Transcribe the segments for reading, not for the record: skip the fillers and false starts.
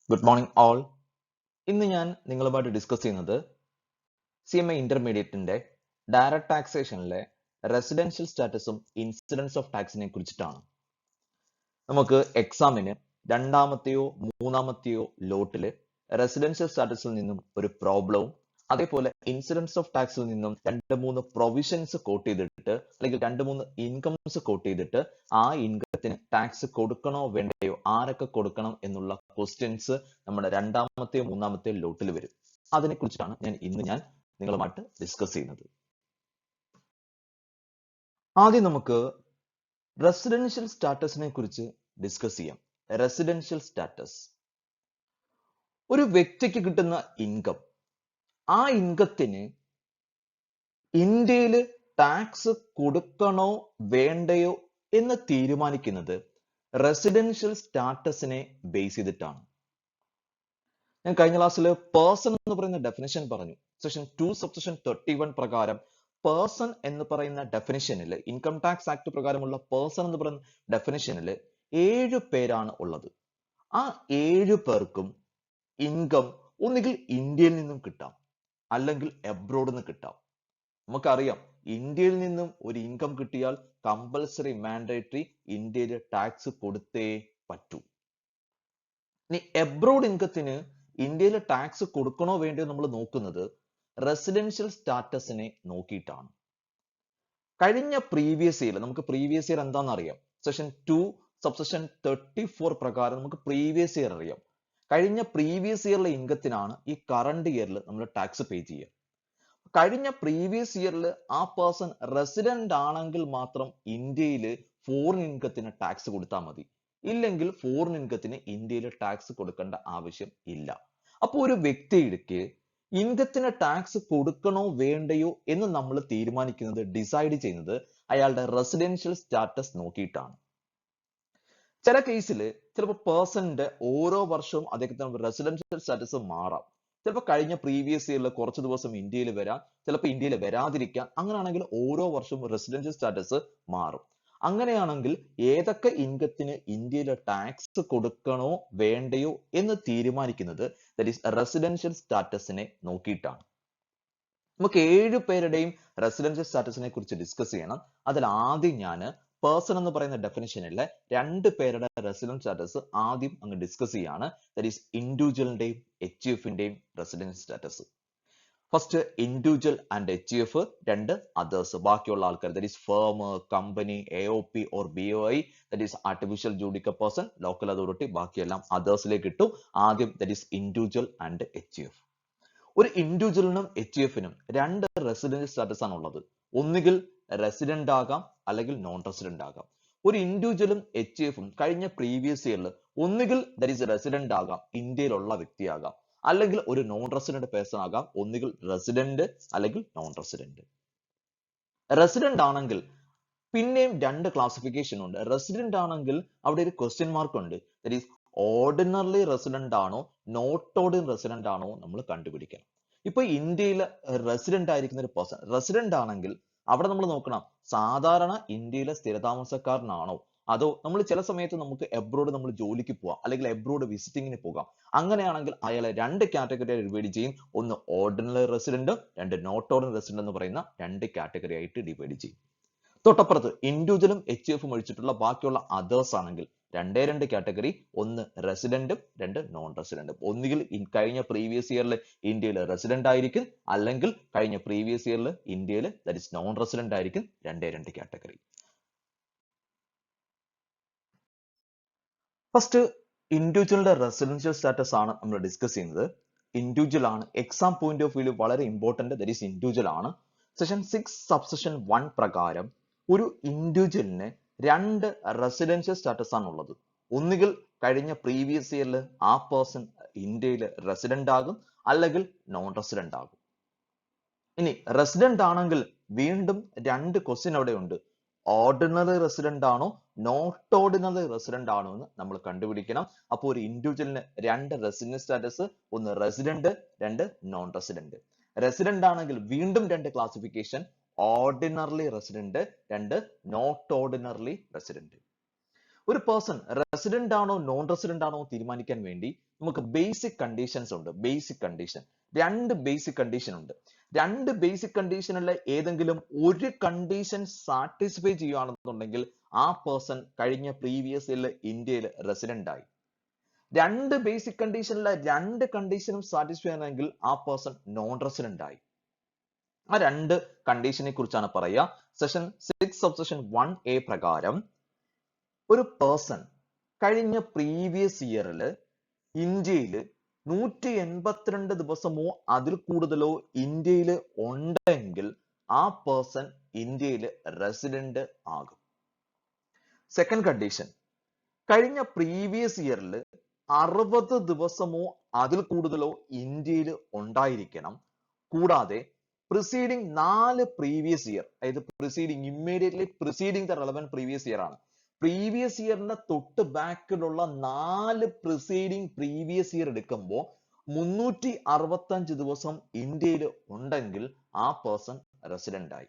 Good morning all. ഇന്ന് ഞാൻ നിങ്ങളുമായിട്ട് ഡിസ്കസ് ചെയ്യുന്നത് CMA ഇന്റർമീഡിയറ്റിന്റെ ഡയറക്ട് ടാക്സേഷനിലെ റെസിഡൻഷ്യൽ സ്റ്റാറ്റസും ഇൻസിഡൻസ് ഓഫ് ടാക്സിനെ കുറിച്ചിട്ടാണ്. നമുക്ക് എക്സാമിന് രണ്ടാമത്തെയോ മൂന്നാമത്തെയോ ലോട്ടില് റെസിഡൻഷ്യൽ സ്റ്റാറ്റസിൽ നിന്നും ഒരു പ്രോബ്ലവും അതേപോലെ ഇൻസിഡൻസ് ഓഫ് ടാക്സിൽ നിന്നും 2-3 പ്രൊവിഷൻസ് കോട്ട് ചെയ്തിട്ട് അല്ലെങ്കിൽ 2-3 ഇൻകംസ് കോട്ട് ചെയ്തിട്ട് ആ ഇൻകത്തിന് ടാക്സ് കൊടുക്കണോ വേണ്ടയോ, ആരൊക്കെ കൊടുക്കണം എന്നുള്ള ക്വസ്റ്റ്യൻസ് നമ്മുടെ രണ്ടാമത്തെയോ മൂന്നാമത്തെയോ ലോട്ടിൽ വരും. അതിനെ കുറിച്ചാണ് ഞാൻ നിങ്ങളുമായിട്ട് ഡിസ്കസ് ചെയ്യുന്നത്. ആദ്യം നമുക്ക് റെസിഡൻഷ്യൽ സ്റ്റാറ്റസിനെ കുറിച്ച് ഡിസ്കസ് ചെയ്യാം. റെസിഡൻഷ്യൽ സ്റ്റാറ്റസ് ഒരു വ്യക്തിക്ക് കിട്ടുന്ന ഇൻകം, ആ ഇൻകത്തിന് ഇന്ത്യയിൽ ടാക്സ് കൊടുക്കണോ വേണ്ടയോ എന്ന് തീരുമാനിക്കുന്നത് റെസിഡൻഷ്യൽ സ്റ്റാറ്റസിനെ ബേസ് ചെയ്തിട്ടാണ്. ഞാൻ കഴിഞ്ഞ ക്ലാസ്സിൽ പേഴ്സൺ എന്ന് പറയുന്ന ഡെഫിനിഷൻ പറഞ്ഞു. സെക്ഷൻ 2 സബ്സെക്ഷൻ 31 പ്രകാരം പേഴ്സൺ എന്ന് പറയുന്ന ഡെഫിനിഷനിൽ, ഇൻകം ടാക്സ് ആക്ട് പ്രകാരമുള്ള പേഴ്സൺ എന്ന് പറയുന്ന ഡെഫിനിഷനിൽ 7 പേരാണ് ഉള്ളത്. ആ 7 പേർക്കും ഇൻകം ഒന്നുകിൽ ഇന്ത്യയിൽ നിന്നും കിട്ടാം, അല്ലെങ്കിൽ എബ്രോഡിൽ നിന്ന് കിട്ടാം. നമുക്കറിയാം, ഇന്ത്യയിൽ നിന്നും ഒരു ഇൻകം കിട്ടിയാൽ കമ്പൽസറി മാൻഡേറ്ററി ഇന്ത്യയിൽ ടാക്സ് കൊടുത്തേ പറ്റൂ. ഇനി എബ്രോഡ് ഇൻകത്തിന് ഇന്ത്യയിൽ ടാക്സ് കൊടുക്കണോ വേണ്ടയോ നമ്മൾ നോക്കുന്നത് റെസിഡൻഷ്യൽ സ്റ്റാറ്റസിനെ നോക്കിയിട്ടാണ്. കഴിഞ്ഞ പ്രീവിയസ് ഇയർ, നമുക്ക് പ്രീവിയസ് ഇയർ എന്താണെന്ന് അറിയാം. സെക്ഷൻ 2 സബ്സെക്ഷൻ 34 പ്രകാരം നമുക്ക് പ്രീവിയസ് ഇയർ അറിയാം. കഴിഞ്ഞ പ്രീവിയസ് ഇയറിലെ ഇൻകത്തിനാണ് ഈ കറണ്ട് ഇയറിൽ നമ്മൾ ടാക്സ് പേ ചെയ്യുക. കഴിഞ്ഞ പ്രീവിയസ് ഇയറിൽ ആ പേഴ്സൺ റെസിഡന്റ് ആണെങ്കിൽ മാത്രം ഇന്ത്യയിൽ ഫോറിൻ ഇൻകത്തിന് ടാക്സ് കൊടുത്താൽ മതി, ഇല്ലെങ്കിൽ ഫോറിൻ ഇൻകത്തിന് ഇന്ത്യയിൽ ടാക്സ് കൊടുക്കേണ്ട ആവശ്യം ഇല്ല. അപ്പോൾ ഒരു വ്യക്തിക്ക് ഇൻകത്തിന് ടാക്സ് കൊടുക്കണോ വേണ്ടയോ എന്ന് നമ്മൾ തീരുമാനിക്കുന്നത്, ഡിസൈഡ് ചെയ്യുന്നത് അയാളുടെ റെസിഡൻഷ്യൽ സ്റ്റാറ്റസ് നോക്കിയിട്ടാണ്. ചില കേസിൽ ചിലപ്പോൾ പേഴ്സന്റെ ഓരോ വർഷവും അദ്ദേഹത്തിന് റെസിഡൻഷ്യൽ സ്റ്റാറ്റസ് മാറാം. ചിലപ്പോൾ കഴിഞ്ഞ പ്രീവിയസ് ഇയറിൽ കുറച്ച് ദിവസം ഇന്ത്യയിൽ വരാം, ചിലപ്പോൾ ഇന്ത്യയിൽ വരാതിരിക്കാം. അങ്ങനെയാണെങ്കിൽ ഓരോ വർഷവും റെസിഡൻഷ്യൽ സ്റ്റാറ്റസ് മാറും. അങ്ങനെയാണെങ്കിൽ ഏതൊക്കെ ഇൻകത്തിന് ഇന്ത്യയിൽ ടാക്സ് കൊടുക്കണോ വേണ്ടയോ എന്ന് തീരുമാനിക്കുന്നത് ദാറ്റ് ഈസ് റെസിഡൻഷ്യൽ സ്റ്റാറ്റസിനെ നോക്കിയിട്ടാണ്. നമുക്ക് 7 പേരുടെയും റെസിഡൻഷ്യൽ സ്റ്റാറ്റസിനെ കുറിച്ച് ഡിസ്കസ് ചെയ്യണം. അതിൽ ആദ്യം ഞാൻ പേഴ്സൺ എന്ന് പറയുന്ന ഡെഫിനിഷനിലെ 2 പേരുടെ റെസിഡൻഷ്യൽ സ്റ്റാറ്റസ് ആദ്യം അങ്ങ് ഡിസ്കസ് ചെയ്യാണ്. ദാറ്റ് ഈസ് ഇൻഡിവിജ്വലിന്റെയും HUFന്റെയും residential status. First individual and HUF, 2 others, ബാക്കിയുള്ള ആൾക്കാർ that is firm, company, AOP or BOI, that is artificial juridical person, local authority, ബാക്കിയെല്ലാം അതേഴ്സിലേക്ക് ഇട്ടു. ആദ്യം that is individual and HUF. ഒരു ഇൻഡിവിജ്വലിനും HUFനും 2 റെസിഡൻഷ്യൽ സ്റ്റാറ്റസ് ആണ് ഉള്ളത്. ഒന്നുകിൽ റെസിഡന്റ് ആകാം, അല്ലെങ്കിൽ നോൺ റെസിഡന്റ് ആകാം. ഒരു ഇൻഡിവിജ്വലും HUFും കഴിഞ്ഞ പ്രീവിയസ് ഇയറിൽ ഒന്നുകിൽ ദാറ്റ് ഈസ് റെസിഡന്റ് ആകാം, ഇന്ത്യയിലുള്ള വ്യക്തിയാകാം, അല്ലെങ്കിൽ ഒരു നോൺ റെസിഡന്റ് പേഴ്സൺ ആകാം, ഒന്നുകിൽ റെസിഡന്റ് അല്ലെങ്കിൽ നോൺ റെസിഡന്റ്. റെസിഡന്റ് ആണെങ്കിൽ പിന്നെയും 2 ക്ലാസിഫിക്കേഷൻ ഉണ്ട്. റെസിഡന്റ് ആണെങ്കിൽ അവിടെ ഒരു ക്വസ്റ്റ്യൻ മാർക്ക് ഉണ്ട്. ദാറ്റ് ഈസ് ഓർഡിനറി റെസിഡന്റ് ആണോ നോട്ട് ഓർഡിനറി റെസിഡന്റ് ആണോ നമ്മൾ കണ്ടുപിടിക്കണം. ഇപ്പൊ ഇന്ത്യയിൽ റെസിഡന്റ് ആയിരിക്കുന്ന ഒരു പേഴ്സൺ റെസിഡന്റ് ആണെങ്കിൽ അവിടെ നമ്മൾ നോക്കണം, സാധാരണ ഇന്ത്യയിലെ സ്ഥിരതാമസക്കാരനാണോ, അതോ നമ്മൾ ചില സമയത്ത് നമുക്ക് എബ്രോഡ് നമ്മൾ ജോലിക്ക് പോവാം, അല്ലെങ്കിൽ എബ്രോഡ് വിസിറ്റിങ്ങിന് പോകാം. അങ്ങനെയാണെങ്കിൽ അയാളെ 2 കാറ്റഗറി ഡിവൈഡ് ചെയ്യും. ഒന്ന് ordinary resident, 2 not ordinary resident എന്ന് പറയുന്ന 2 കാറ്റഗറി ആയിട്ട് ഡിവൈഡ് ചെയ്യും. തൊട്ടപ്പുറത്ത് ഇൻഡിവിജ്വലും HUFും ഒഴിച്ചിട്ടുള്ള ബാക്കിയുള്ള അതേഴ്സ് ആണെങ്കിൽ 2 കാറ്റഗറി, ഒന്ന് റെസിഡന്റും 2 നോൺ റെസിഡന്റും. ഒന്നുകിൽ കഴിഞ്ഞ പ്രീവിയസ് ഇയറിൽ ഇന്ത്യയിൽ റെസിഡന്റ് ആയിരിക്കും, അല്ലെങ്കിൽ കഴിഞ്ഞ പ്രീവിയസ് ഇയറിൽ ഇന്ത്യയിൽ ദാറ്റ് ഈസ് നോൺ റെസിഡന്റ് ആയിരിക്കും. 2 കാറ്റഗറി. ഫസ്റ്റ് ഇൻഡിവിജ്വലിന്റെ റെസിഡൻഷ്യൽ സ്റ്റാറ്റസ് ആണ് നമ്മൾ ഡിസ്കസ് ചെയ്യുന്നത്. ഇൻഡിവിജ്വൽ ആണ്, എക്സാം പോയിന്റ് ഓഫ് വ്യൂ വളരെ ഇമ്പോർട്ടന്റ്, ദാറ്റ് ഈസ് ഇൻഡിവിജ്വൽ ആണ്. സെക്ഷൻ 6 സബ്സെക്ഷൻ 1 പ്രകാരം ഒരു ഇൻഡിവിജ്വലിന് 2 റെസിഡൻഷ്യൽ സ്റ്റാറ്റസ് ആണ് ഉള്ളത്. ഒന്നുകിൽ കഴിഞ്ഞ പ്രീവിയസ് ഇയറിൽ ആ പേഴ്സൺ ഇന്ത്യയിൽ റെസിഡന്റ് ആകും, അല്ലെങ്കിൽ നോൺ റെസിഡന്റ് ആകും. ഇനി റെസിഡന്റ് ആണെങ്കിൽ വീണ്ടും 2 ക്വസ്റ്റ്യൻ അവിടെ ഉണ്ട്. ഓർഡിനറി റെസിഡന്റ് ആണോ നോട്ട് ഓർഡിനറി റെസിഡന്റ് ആണോ എന്ന് നമ്മൾ കണ്ടുപിടിക്കണം. അപ്പോൾ ഒരു ഇൻഡിവിജ്വലിന് 2 റെസിഡൻഷ്യൽ സ്റ്റാറ്റസ്, ഒന്ന് റെസിഡന്റ്, 2 നോൺ റെസിഡന്റ്. റെസിഡന്റ് ആണെങ്കിൽ വീണ്ടും 2 classification, ordinary resident, 2 not ordinary resident. ഒരു പേഴ്സൺ റെസിഡന്റ് ആണോ നോൺ റെസിഡന്റ് ആണോ തീരുമാനിക്കാൻ വേണ്ടി നമുക്ക് ബേസിക് കണ്ടീഷൻസ് ഉണ്ട്. ബേസിക് കണ്ടീഷൻ, രണ്ട് ബേസിക് കണ്ടീഷൻ ഉണ്ട്. രണ്ട് ബേസിക് കണ്ടീഷനിലെ ഏതെങ്കിലും ഒരു കണ്ടീഷൻ സാറ്റിസ്ഫൈ ചെയ്യുകയാണെന്നുണ്ടെങ്കിൽ ആ പേഴ്സൺ കഴിഞ്ഞ പ്രീവിയസ് ഇയറിൽ ഇന്ത്യയിൽ റെസിഡന്റ് ആയി. രണ്ട് ബേസിക് കണ്ടീഷനിലെ രണ്ട് കണ്ടീഷനും സാറ്റിസ്ഫൈ ആണെങ്കിൽ ആ പേഴ്സൺ നോൺ റെസിഡന്റ് ആയി. ആ രണ്ട് കണ്ടീഷനെ കുറിച്ചാണ് പറയുക. സെഷൻ 6 സബ്സെഷൻ 1A പ്രകാരം ഒരു പേഴ്സൺ കഴിഞ്ഞ പ്രീവിയസ് ഇയറിൽ ഇന്ത്യയിൽ 182 ദിവസമോ അതിൽ കൂടുതലോ ഇന്ത്യയിൽ ഉണ്ടെങ്കിൽ ആ പേഴ്സൺ ഇന്ത്യയിൽ റെസിഡന്റ് ആകും. സെക്കൻഡ് കണ്ടീഷൻ, കഴിഞ്ഞ പ്രീവിയസ് ഇയറിൽ 60 ദിവസമോ അതിൽ കൂടുതലോ ഇന്ത്യയിൽ ഉണ്ടായിരിക്കണം. കൂടാതെ പ്രിസീഡിംഗ് 4 പ്രീവിയസ് ഇയർ, അതായത് preceding immediately preceding the relevant previous year ആണ്. പ്രീവിയസ് ഇയറിന്റെ തൊട്ട് ബാക്കിലുള്ള 4 പ്രിസീഡിംഗ് പ്രീവിയസ് ഇയർ എടുക്കുമ്പോൾ 365 ദിവസം ഇന്ത്യയിൽ ഉണ്ടെങ്കിൽ ആ പേഴ്സൺ റെസിഡന്റ് ആയി.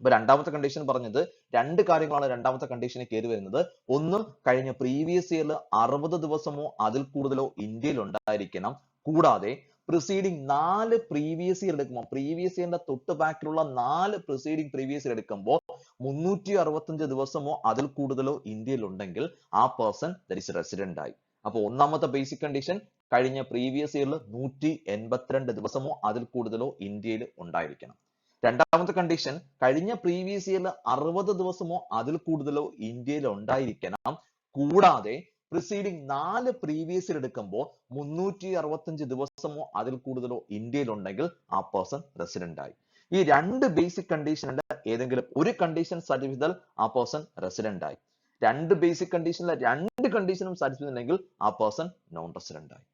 ഇപ്പൊ രണ്ടാമത്തെ കണ്ടീഷൻ പറഞ്ഞത് രണ്ട് കാര്യങ്ങളാണ് രണ്ടാമത്തെ കണ്ടീഷന് കയറി വരുന്നത്. ഒന്ന്, കഴിഞ്ഞ പ്രീവിയസ് ഇയറിൽ 60 ദിവസമോ അതിൽ കൂടുതലോ ഇന്ത്യയിൽ ഉണ്ടായിരിക്കണം. കൂടാതെ പ്രിസീഡിംഗ് 4 പ്രീവിയസ് ഇയർ എടുക്കുമ്പോൾ, പ്രീവിയസ് ഇയറിന്റെ തൊട്ട് ബാക്കിലുള്ള 4 പ്രിസീഡിംഗ് പ്രീവിയസ് ഇയർ എടുക്കുമ്പോൾ 365 ദിവസമോ അതിൽ കൂടുതലോ ഇന്ത്യയിൽ ഉണ്ടെങ്കിൽ ആ പേഴ്സൺ ദാറ്റ് ഈസ് റെസിഡന്റ് ആയി. അപ്പൊ ഒന്നാമത്തെ ബേസിക് കണ്ടീഷൻ, കഴിഞ്ഞ പ്രീവിയസ് ഇയറിൽ 182 ദിവസമോ അതിൽ കൂടുതലോ ഇന്ത്യയിൽ ഉണ്ടായിരിക്കണം. രണ്ടാമത്തെ കണ്ടീഷൻ, കഴിഞ്ഞ പ്രീവിയസ് ഇയറിൽ 60 ദിവസമോ അതിൽ കൂടുതലോ ഇന്ത്യയിൽ ഉണ്ടായിരിക്കണം. കൂടാതെ പ്രിസീഡിംഗ് 4 പ്രീവിയസ് ഇയർ എടുക്കുമ്പോൾ 365 ദിവസമോ അതിൽ കൂടുതലോ ഇന്ത്യയിൽ ഉണ്ടെങ്കിൽ ആ പേഴ്സൺ റെസിഡന്റ് ആയി. ഈ രണ്ട് ബേസിക് കണ്ടീഷനിൽ ഏതെങ്കിലും ഒരു കണ്ടീഷൻ സാറ്റിസ്ഫൈ ചെയ്താൽ ആ പേഴ്സൺ റെസിഡന്റ് ആയി. രണ്ട് ബേസിക് കണ്ടീഷനിലെ രണ്ട് കണ്ടീഷനും സാറ്റിസ്ഫൈ ചെയ്യുന്നെങ്കിൽ ആ പേഴ്സൺ നോൺ റെസിഡന്റ് ആയി.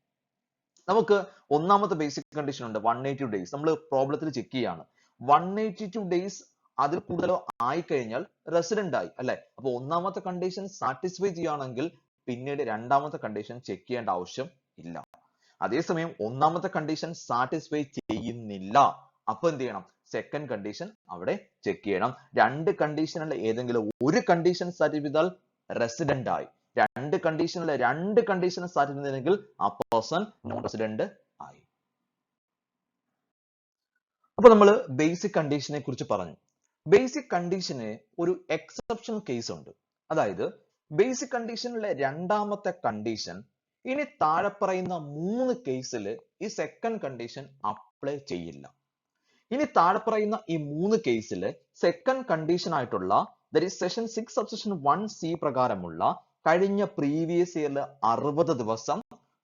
നമുക്ക് ഒന്നാമത്തെ ബേസിക് കണ്ടീഷൻ ഉണ്ട് 182 ഡേയ്സ്. നമ്മൾ പ്രോബ്ലത്തിൽ ചെക്ക് ചെയ്യാണ്. 182 ഡേയ്സ് അതിൽ കൂടുതലോ ആയി കഴിഞ്ഞാൽ റെസിഡന്റ് ആയി അല്ലെ. അപ്പൊ ഒന്നാമത്തെ കണ്ടീഷൻ സാറ്റിസ്ഫൈ ചെയ്യുകയാണെങ്കിൽ പിന്നീട് രണ്ടാമത്തെ കണ്ടീഷൻ ചെക്ക് ചെയ്യേണ്ട ആവശ്യം ഇല്ല. അതേസമയം ഒന്നാമത്തെ കണ്ടീഷൻ സാറ്റിസ്ഫൈ ചെയ്യുന്നില്ല, അപ്പൊ എന്ത് ചെയ്യണം? സെക്കൻഡ് കണ്ടീഷൻ അവിടെ ചെക്ക് ചെയ്യണം. രണ്ട് കണ്ടീഷനിൽ ഏതെങ്കിലും ഒരു കണ്ടീഷൻ സാറ്റിസ്ഫൈ ചെയ്താൽ റെസിഡന്റ് ആയി. രണ്ട് കണ്ടീഷനിൽ രണ്ട് കണ്ടീഷൻ സാറ്റിസ്ഫൈ ചെയ്തെങ്കിൽ ആ പേഴ്സൺ നോൺ റെസിഡന്റ് ആയി. അപ്പൊ നമ്മൾ ബേസിക് കണ്ടീഷനെ കുറിച്ച് പറഞ്ഞു. ബേസിക് കണ്ടീഷന് ഒരു എക്സെപ്ഷൻ കേസ് ഉണ്ട്. അതായത് ബേസിക് കണ്ടീഷനിലെ രണ്ടാമത്തെ കണ്ടീഷൻ ഇനി താഴെ പറയുന്ന 3 കേസിൽ ഈ സെക്കൻഡ് കണ്ടീഷൻ അപ്ലൈ ചെയ്യില്ല. ഇനി താഴെ പറയുന്ന ഈ 3 കേസിൽ സെക്കൻഡ് കണ്ടീഷൻ ആയിട്ടുള്ള that is session 6 subsection 1C പ്രകാരമുള്ള കഴിഞ്ഞ പ്രീവിയസ് ഇയറിൽ 60 ദിവസം,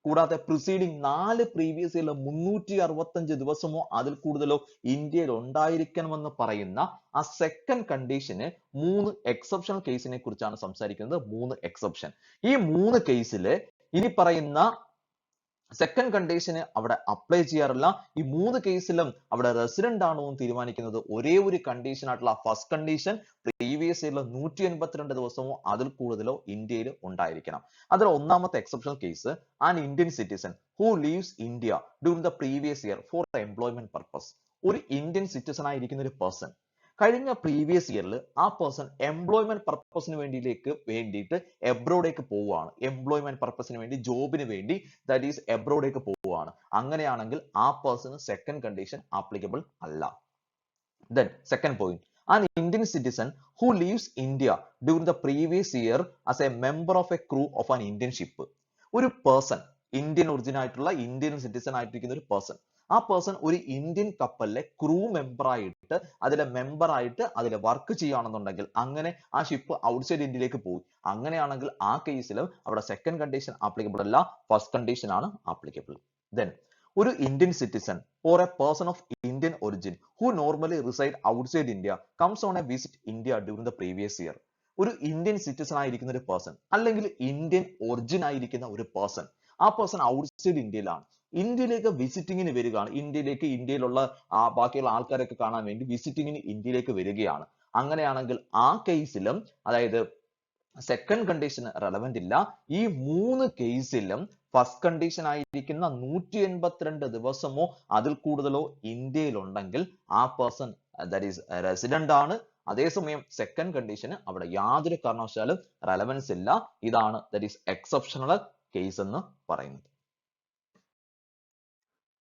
കൂടാതെ പ്രിസീഡിംഗ് 4 പ്രീവിയസ് ഇയറിൽ 365 ദിവസമോ അതിൽ കൂടുതലോ ഇന്ത്യയിൽ ഉണ്ടായിരിക്കണമെന്ന് പറയുന്ന ആ സെക്കൻഡ് കണ്ടീഷന് 3 എക്സെപ്ഷണൽ കേസിനെ കുറിച്ചാണ് സംസാരിക്കുന്നത്. 3 എക്സെപ്ഷൻ. ഈ 3 കേസിൽ ഇനി പറയുന്ന സെക്കൻഡ് കണ്ടീഷന് അവിടെ അപ്ലൈ ചെയ്യാറില്ല. ഈ 3 കേസിലും അവിടെ റെസിഡന്റ് ആണോ എന്ന് തീരുമാനിക്കുന്നത് ഒരേ ഒരു കണ്ടീഷൻ ആയിട്ടുള്ള ഫസ്റ്റ് കണ്ടീഷൻ പ്രീവിയസ് ഇയറിൽ 182 ദിവസമോ അതിൽ കൂടുതലോ ഇന്ത്യയിൽ ഉണ്ടായിരിക്കണം. അതിൽ ഒന്നാമത്തെ exceptional case, an Indian citizen who leaves India during the previous year four employment purpose. ഒരു ഇന്ത്യൻ സിറ്റിസൺ ആയിരിക്കുന്ന ഒരു പേഴ്സൺ കഴിഞ്ഞ പ്രീവിയസ് ഇയറിൽ ആ പേഴ്സൺ എംപ്ലോയ്മെന്റ് പർപ്പസിന് വേണ്ടിയിട്ട് എബ്രോഡേക്ക് പോവുകയാണ്. എംപ്ലോയ്മെന്റ് പർപ്പസിന് വേണ്ടി, ജോബിന് വേണ്ടി ദാറ്റ് ഈസ് എബ്രോഡേക്ക് പോവുകയാണ്. അങ്ങനെയാണെങ്കിൽ ആ പേഴ്സണ് സെക്കൻഡ് കണ്ടീഷൻ ആപ്ലിക്കബിൾ അല്ല. Then second point, an Indian citizen who leaves India during the previous year as a member of a crew of an Indian ship. ഒരു പേഴ്സൺ ഇന്ത്യൻ ഒറിജിൻ ആയിട്ടുള്ള Indian citizen ആയിട്ടിരിക്കുന്ന ഒരു person, ആ person ഒരു Indian കപ്പലിലെ crew member ആയിട്ട് അതിലെ work ചെയ്യുകയാണെന്നുണ്ടെങ്കിൽ, അങ്ങനെ ആ ഷിപ്പ് ഔട്ട്സൈഡ് ഇന്ത്യയിലേക്ക് പോയി, അങ്ങനെയാണെങ്കിൽ ആ കേസിലും അവിടെ സെക്കൻഡ് കണ്ടീഷൻ ആപ്ലിക്കബിൾ അല്ല, ഫസ്റ്റ് കണ്ടീഷൻ ആണ് ആപ്ലിക്കബിൾ. Then ഒരു Indian citizen or a person of Indian origin who normally reside outside India comes on a visit India during the previous year. ഒരു ഇന്ത്യൻ സിറ്റിസൺ ആയിരിക്കുന്ന ഒരു person അല്ലെങ്കിൽ Indian origin ആയിരിക്കുന്ന ഒരു person, ആ person outside ഇന്ത്യയിലാണ്, ഇന്ത്യയിലേക്ക് വിസിറ്റിങ്ങിന് വരികയാണ്. ഇന്ത്യയിലുള്ള ബാക്കിയുള്ള ആൾക്കാരൊക്കെ കാണാൻ വേണ്ടി വിസിറ്റിങ്ങിന് ഇന്ത്യയിലേക്ക് വരികയാണ്. അങ്ങനെയാണെങ്കിൽ ആ കേസിലും അതായത് സെക്കൻഡ് കണ്ടീഷൻ റെലവന്റ് ഇല്ല. ഈ 3 കേസിലും ഫസ്റ്റ് കണ്ടീഷൻ ആയിരിക്കുന്ന 182 ദിവസമോ അതിൽ കൂടുതലോ ഇന്ത്യയിൽ ഉണ്ടെങ്കിൽ ആ പേഴ്സൺ ദാറ്റ് ഈസ് റെസിഡന്റ് ആണ്. അതേസമയം സെക്കൻഡ് കണ്ടീഷന് അവിടെ യാതൊരു കാരണവശാലും റെലവൻസ് ഇല്ല. ഇതാണ് ദാറ്റ് ഈസ് എക്സെപ്ഷണൽ കേസ് എന്ന് പറയുന്നത്.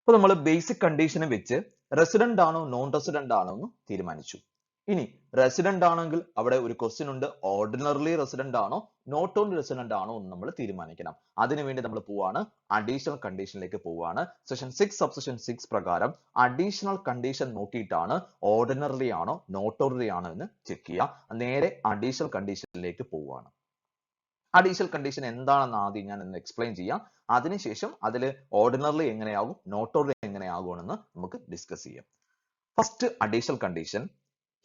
അപ്പൊ നമ്മൾ ബേസിക് കണ്ടീഷനെ വെച്ച് റെസിഡന്റ് ആണോ നോൺ റെസിഡന്റ് ആണോ എന്ന് തീരുമാനിച്ചു. ഇനി റെസിഡന്റ് ആണെങ്കിൽ അവിടെ ഒരു ക്വസ്റ്റ്യൻ ഉണ്ട്, ഓർഡിനറിലി റെസിഡന്റ് ആണോ നോട്ട് ഓൺലി റെസിഡന്റ് ആണോ എന്ന് നമ്മൾ തീരുമാനിക്കണം. അതിനുവേണ്ടി നമ്മൾ പോവാണ് അഡീഷണൽ കണ്ടീഷനിലേക്ക് പോവാണ്. സെക്ഷൻ 6 സബ്സെക്ഷൻ 6 പ്രകാരം അഡീഷണൽ കണ്ടീഷൻ നോക്കിയിട്ടാണ് ഓർഡിനറിലി ആണോ നോട്ട് ഓൺലി ആണോ എന്ന് ചെക്ക് ചെയ്യുക. നേരെ അഡീഷണൽ കണ്ടീഷനിലേക്ക് പോവാണ്. അഡീഷണൽ കണ്ടീഷൻ എന്താണെന്ന് ആദ്യം ഞാൻ ഒന്ന് എക്സ്പ്ലെയിൻ ചെയ്യാം. അതിനുശേഷം അതിൽ ഓർഡിനറിലി എങ്ങനെയാകും നോട്ട് ഓൺലി എങ്ങനെയാകുമെന്ന് നമുക്ക് ഡിസ്കസ് ചെയ്യാം. First additional condition,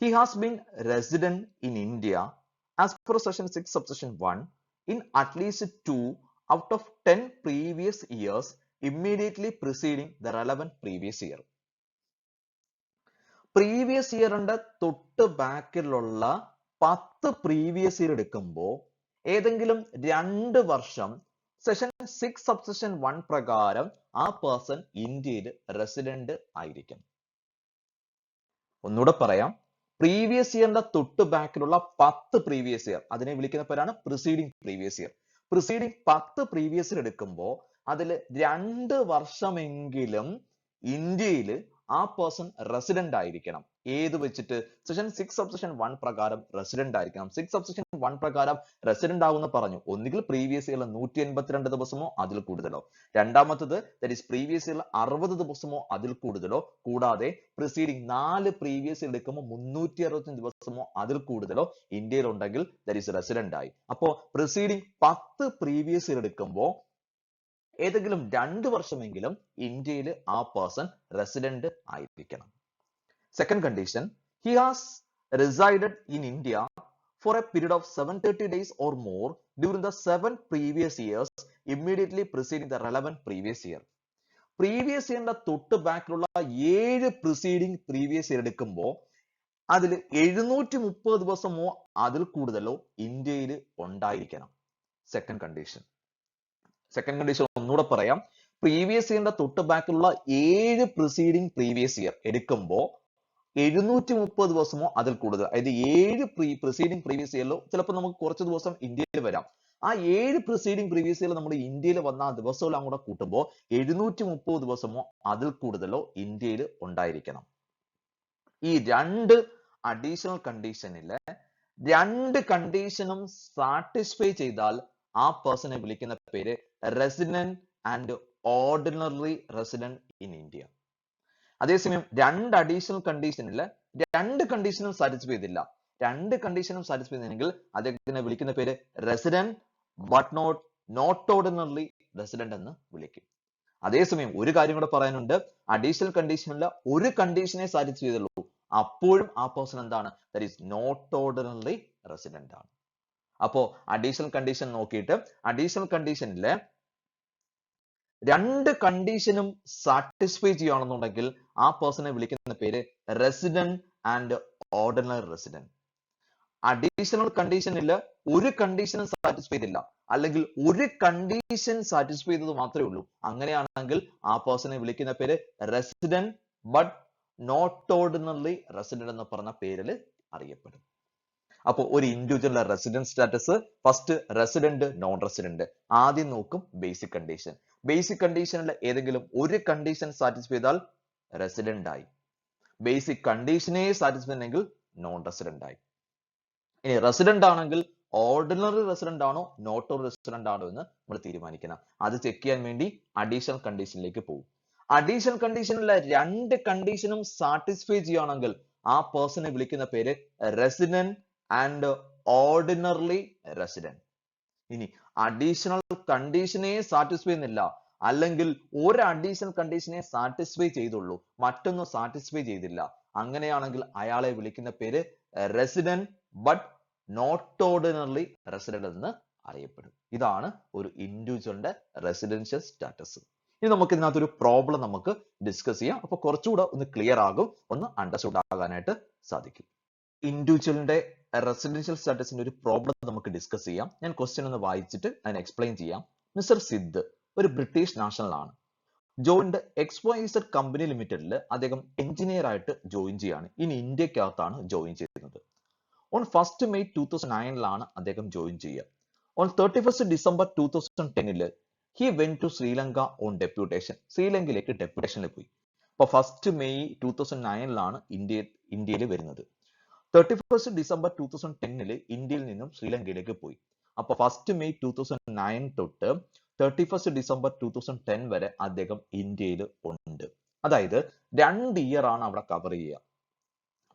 he has been resident in India as per section 6 subsection 1 in at least 2 out of 10 previous years immediately preceding the relevant previous year. Previous ഇയറിന്റെ തൊട്ട് ബാക്കിലുള്ള 10 previous year എടുക്കുമ്പോൾ ഏതെങ്കിലും 2 വർഷം session 6 subsection 1 പ്രകാരം ആ person ഇന്ത്യയിൽ resident ആയിരിക്കും. ഒന്നുകൂടെ പറയാം, പ്രീവിയസ് ഇയറിന്റെ തൊട്ട് ബാക്കിലുള്ള 10 പ്രീവിയസ് ഇയർ, അതിനെ വിളിക്കുന്ന പേരാണ് preceding previous year. Preceding 10 previous year എടുക്കുമ്പോൾ അതിൽ 2 വർഷമെങ്കിലും ഇന്ത്യയിൽ ആ പേഴ്സൺ റെസിഡന്റ് ആയിരിക്കണം. ഏത് വെച്ചിട്ട്? സെക്ഷൻ 6 സബ്സെക്ഷൻ 1 പ്രകാരം റെസിഡന്റ് ആയിരിക്കണം. 6 സബ്സെക്ഷൻ 1 പ്രകാരം റെസിഡന്റ് ആവുമെന്ന് പറഞ്ഞു. ഒന്നുകിൽ പ്രീവിയസ് ഇയറിൽ 182 ദിവസമോ അതിൽ കൂടുതലോ, രണ്ടാമത്തത് ദാറ്റ് ഈസ് പ്രീവിയസ് ഇയറിൽ 60 ദിവസമോ അതിൽ കൂടുതലോ, കൂടാതെ പ്രിസീഡിംഗ് 4 പ്രീവിയസ് ഇയർ എടുക്കുമ്പോൾ 365 ദിവസമോ അതിൽ കൂടുതലോ ഇന്ത്യയിൽ ഉണ്ടെങ്കിൽ ദാറ്റ് ഈസ് റെസിഡന്റ് ആയി. അപ്പോ പ്രിസീഡിംഗ് 10 പ്രീവിയസ് ഇയർ എടുക്കുമ്പോൾ ഏതെങ്കിലും 2 വർഷമെങ്കിലും ഇന്ത്യയിൽ ആ പേഴ്സൺ റെസിഡന്റ് ആയിരിക്കണം. Second condition, he has resided in India for a period of 730 days or more during the 7 previous years immediately preceding the relevant previous year. Previous ഇയറിന്റെ തൊട്ട് ബാക്കിലുള്ള 7 പ്രിസീഡിംഗ് പ്രീവിയസ് ഇയർ എടുക്കുമ്പോൾ അതിൽ 730 ദിവസമോ അതിൽ കൂടുതലോ ഇന്ത്യയിൽ ഉണ്ടായിരിക്കണം. സെക്കൻഡ് കണ്ടീഷൻ ഒന്നുകൂടെ പറയാം, പ്രീവിയസ് ഇയറിന്റെ തൊട്ട് ബാക്കിലുള്ള 7 പ്രിസീഡിംഗ് പ്രീവിയസ് ഇയർ എടുക്കുമ്പോൾ 730 ദിവസമോ അതിൽ കൂടുതൽ, അതായത് 7 പ്രിസീഡിംഗ് പ്രീവിയസ് ഇയറിലോ ചിലപ്പോൾ നമുക്ക് കുറച്ച് ദിവസം ഇന്ത്യയിൽ വരാം. ആ 7 പ്രിസീഡിംഗ് പ്രീവിയസ് ഇയറിൽ നമ്മൾ ഇന്ത്യയിൽ വന്ന ആ ദിവസമെല്ലാം കൂടെ കൂട്ടുമ്പോൾ 730 ദിവസമോ അതിൽ കൂടുതലോ ഇന്ത്യയിൽ ഉണ്ടായിരിക്കണം. ഈ 2 അഡീഷണൽ കണ്ടീഷനിലെ 2 കണ്ടീഷനും സാറ്റിസ്ഫൈ ചെയ്താൽ ആ പേഴ്സണെ വിളിക്കുന്ന പേര് resident and ordinary resident in India. അതേസമയം 2 അഡീഷണൽ കണ്ടീഷനില് 2 കണ്ടീഷനും സാറ്റിസ്ഫൈ ചെയ്തില്ല, 2 കണ്ടീഷനും സാറ്റിസ്ഫൈ ചെയ്തെങ്കിൽ അദ്ദേഹത്തിനെ വിളിക്കുന്ന പേര് resident but not ordinary resident എന്ന് വിളിക്കും. അതേസമയം ഒരു കാര്യം കൂടെ പറയാനുണ്ട്, അഡീഷണൽ കണ്ടീഷനിൽ ഒരു കണ്ടീഷനെ സാറ്റിസ്ഫൈ ചെയ്തുള്ളൂ, അപ്പോഴും ആ പേഴ്സൺ എന്താണ്? That is not ordinary resident ആണ്. അപ്പോ അഡീഷണൽ കണ്ടീഷൻ നോക്കിയിട്ട് അഡീഷണൽ കണ്ടീഷനിലെ 2 കണ്ടീഷനും സാറ്റിസ്ഫൈ ചെയ്യുകയാണെന്നുണ്ടെങ്കിൽ ആ പേഴ്സണെ വിളിക്കുന്ന പേര് resident and ordinary resident. Additional കണ്ടീഷനിൽ ഒരു കണ്ടീഷനും സാറ്റിസ്ഫൈ ചെയ്തില്ല, അല്ലെങ്കിൽ ഒരു കണ്ടീഷൻ സാറ്റിസ്ഫൈ ചെയ്തത് മാത്രമേ ഉള്ളൂ, അങ്ങനെയാണെങ്കിൽ ആ പേഴ്സണെ വിളിക്കുന്ന പേര് resident but not ordinary resident എന്ന് പറഞ്ഞ പേരിൽ അറിയപ്പെടും. അപ്പോ ഒരു ഇൻഡിവിജ്വലിന്റെ resident status, first resident non resident. ആദ്യം നോക്കും ബേസിക് കണ്ടീഷൻ. ബേസിക് കണ്ടീഷനിൽ ഏതെങ്കിലും ഒരു കണ്ടീഷൻ സാറ്റിസ്ഫൈ ചെയ്താൽ റെസിഡന്റ് ആയി, ബേസിക് കണ്ടീഷനെ സാറ്റിസ്ഫൈ ചെയ്തെങ്കിൽ നോൺ റെസിഡന്റ് ആയി. ഇനി റെസിഡന്റ് ആണെങ്കിൽ ഓർഡിനറി റെസിഡന്റ് ആണോ നോട്ട് ഓർഡിനറി റെസിഡന്റ് ആണോ എന്ന് നമ്മൾ തീരുമാനിക്കണം. അത് ചെക്ക് ചെയ്യാൻ വേണ്ടി അഡീഷണൽ കണ്ടീഷനിലേക്ക് പോകും. അഡീഷണൽ കണ്ടീഷനിലെ 2 കണ്ടീഷനും സാറ്റിസ്ഫൈ ചെയ്യുകയാണെങ്കിൽ ആ പേഴ്സണെ വിളിക്കുന്ന പേര് റെസിഡന്റ് ആൻഡ് ഓർഡിനറി റെസിഡന്റ്. ഇനി അഡീഷണൽ കണ്ടീഷനെ സാറ്റിസ്ഫൈ ചെയ്യുന്നില്ല, അല്ലെങ്കിൽ ഒരു അഡീഷണൽ കണ്ടീഷനെ സാറ്റിസ്ഫൈ ചെയ്തുള്ളൂ, മറ്റൊന്നും സാറ്റിസ്ഫൈ ചെയ്തില്ല, അങ്ങനെയാണെങ്കിൽ അയാളെ വിളിക്കുന്ന പേര് resident but not ordinary resident എന്ന് അറിയപ്പെടും. ഇതാണ് ഒരു ഇൻഡിവിജ്വലിന്റെ റെസിഡൻഷ്യൽ സ്റ്റാറ്റസ്. ഇനി നമുക്ക് ഇതിനകത്തൊരു പ്രോബ്ലം നമുക്ക് ഡിസ്കസ് ചെയ്യാം. അപ്പൊ കുറച്ചുകൂടെ ഒന്ന് ക്ലിയർ ആകും, ഒന്ന് അണ്ടർസ്റ്റാൻഡ് ആകാനായിട്ട് സാധിക്കും. ഇൻഡിവിജ്വലിന്റെ റെസിഡൻഷ്യൽ സ്റ്റാറ്റസിന്റെ ഒരു പ്രോബ്ലം നമുക്ക് ഡിസ്കസ് ചെയ്യാം. ഞാൻ ക്വസ്റ്റ്യൻ ഒന്ന് വായിച്ചിട്ട് അതിനെ എക്സ്പ്ലെയിൻ ചെയ്യാം. മിസ്റ്റർ സിദ് ഒരു ബ്രിട്ടീഷ് നാഷണൽ ആണ്. ജോയിന്റ് XYZ കമ്പനി ലിമിറ്റഡിൽ അദ്ദേഹം എഞ്ചിനീയർ ആയിട്ട് ജോയിൻ ചെയ്യാണ്. ഇനി ഇന്ത്യക്കകത്താണ് ജോയിൻ ചെയ്യുന്നത്. ഓൺ 1st May 2009 അദ്ദേഹം ജോയിൻ ചെയ്യുക. On 31st December 2010 he went to Sri Lanka on deputation. ശ്രീലങ്കയിലേക്ക് ഡെപ്യൂട്ടേഷനിൽ പോയി. അപ്പൊ 1st May 2009 ഇന്ത്യയിൽ വരുന്നത്. 31st December 2010 ഇന്ത്യയിൽ നിന്നും ശ്രീലങ്കയിലേക്ക് പോയി. അപ്പൊ 1st May 2009 തൊട്ട് 31st December 2010 വരെ അദ്ദേഹം ഇന്ത്യയിൽ ഉണ്ട്. അതായത് 2 ഇയർ ആണ് അവിടെ കവർ ചെയ്യുക.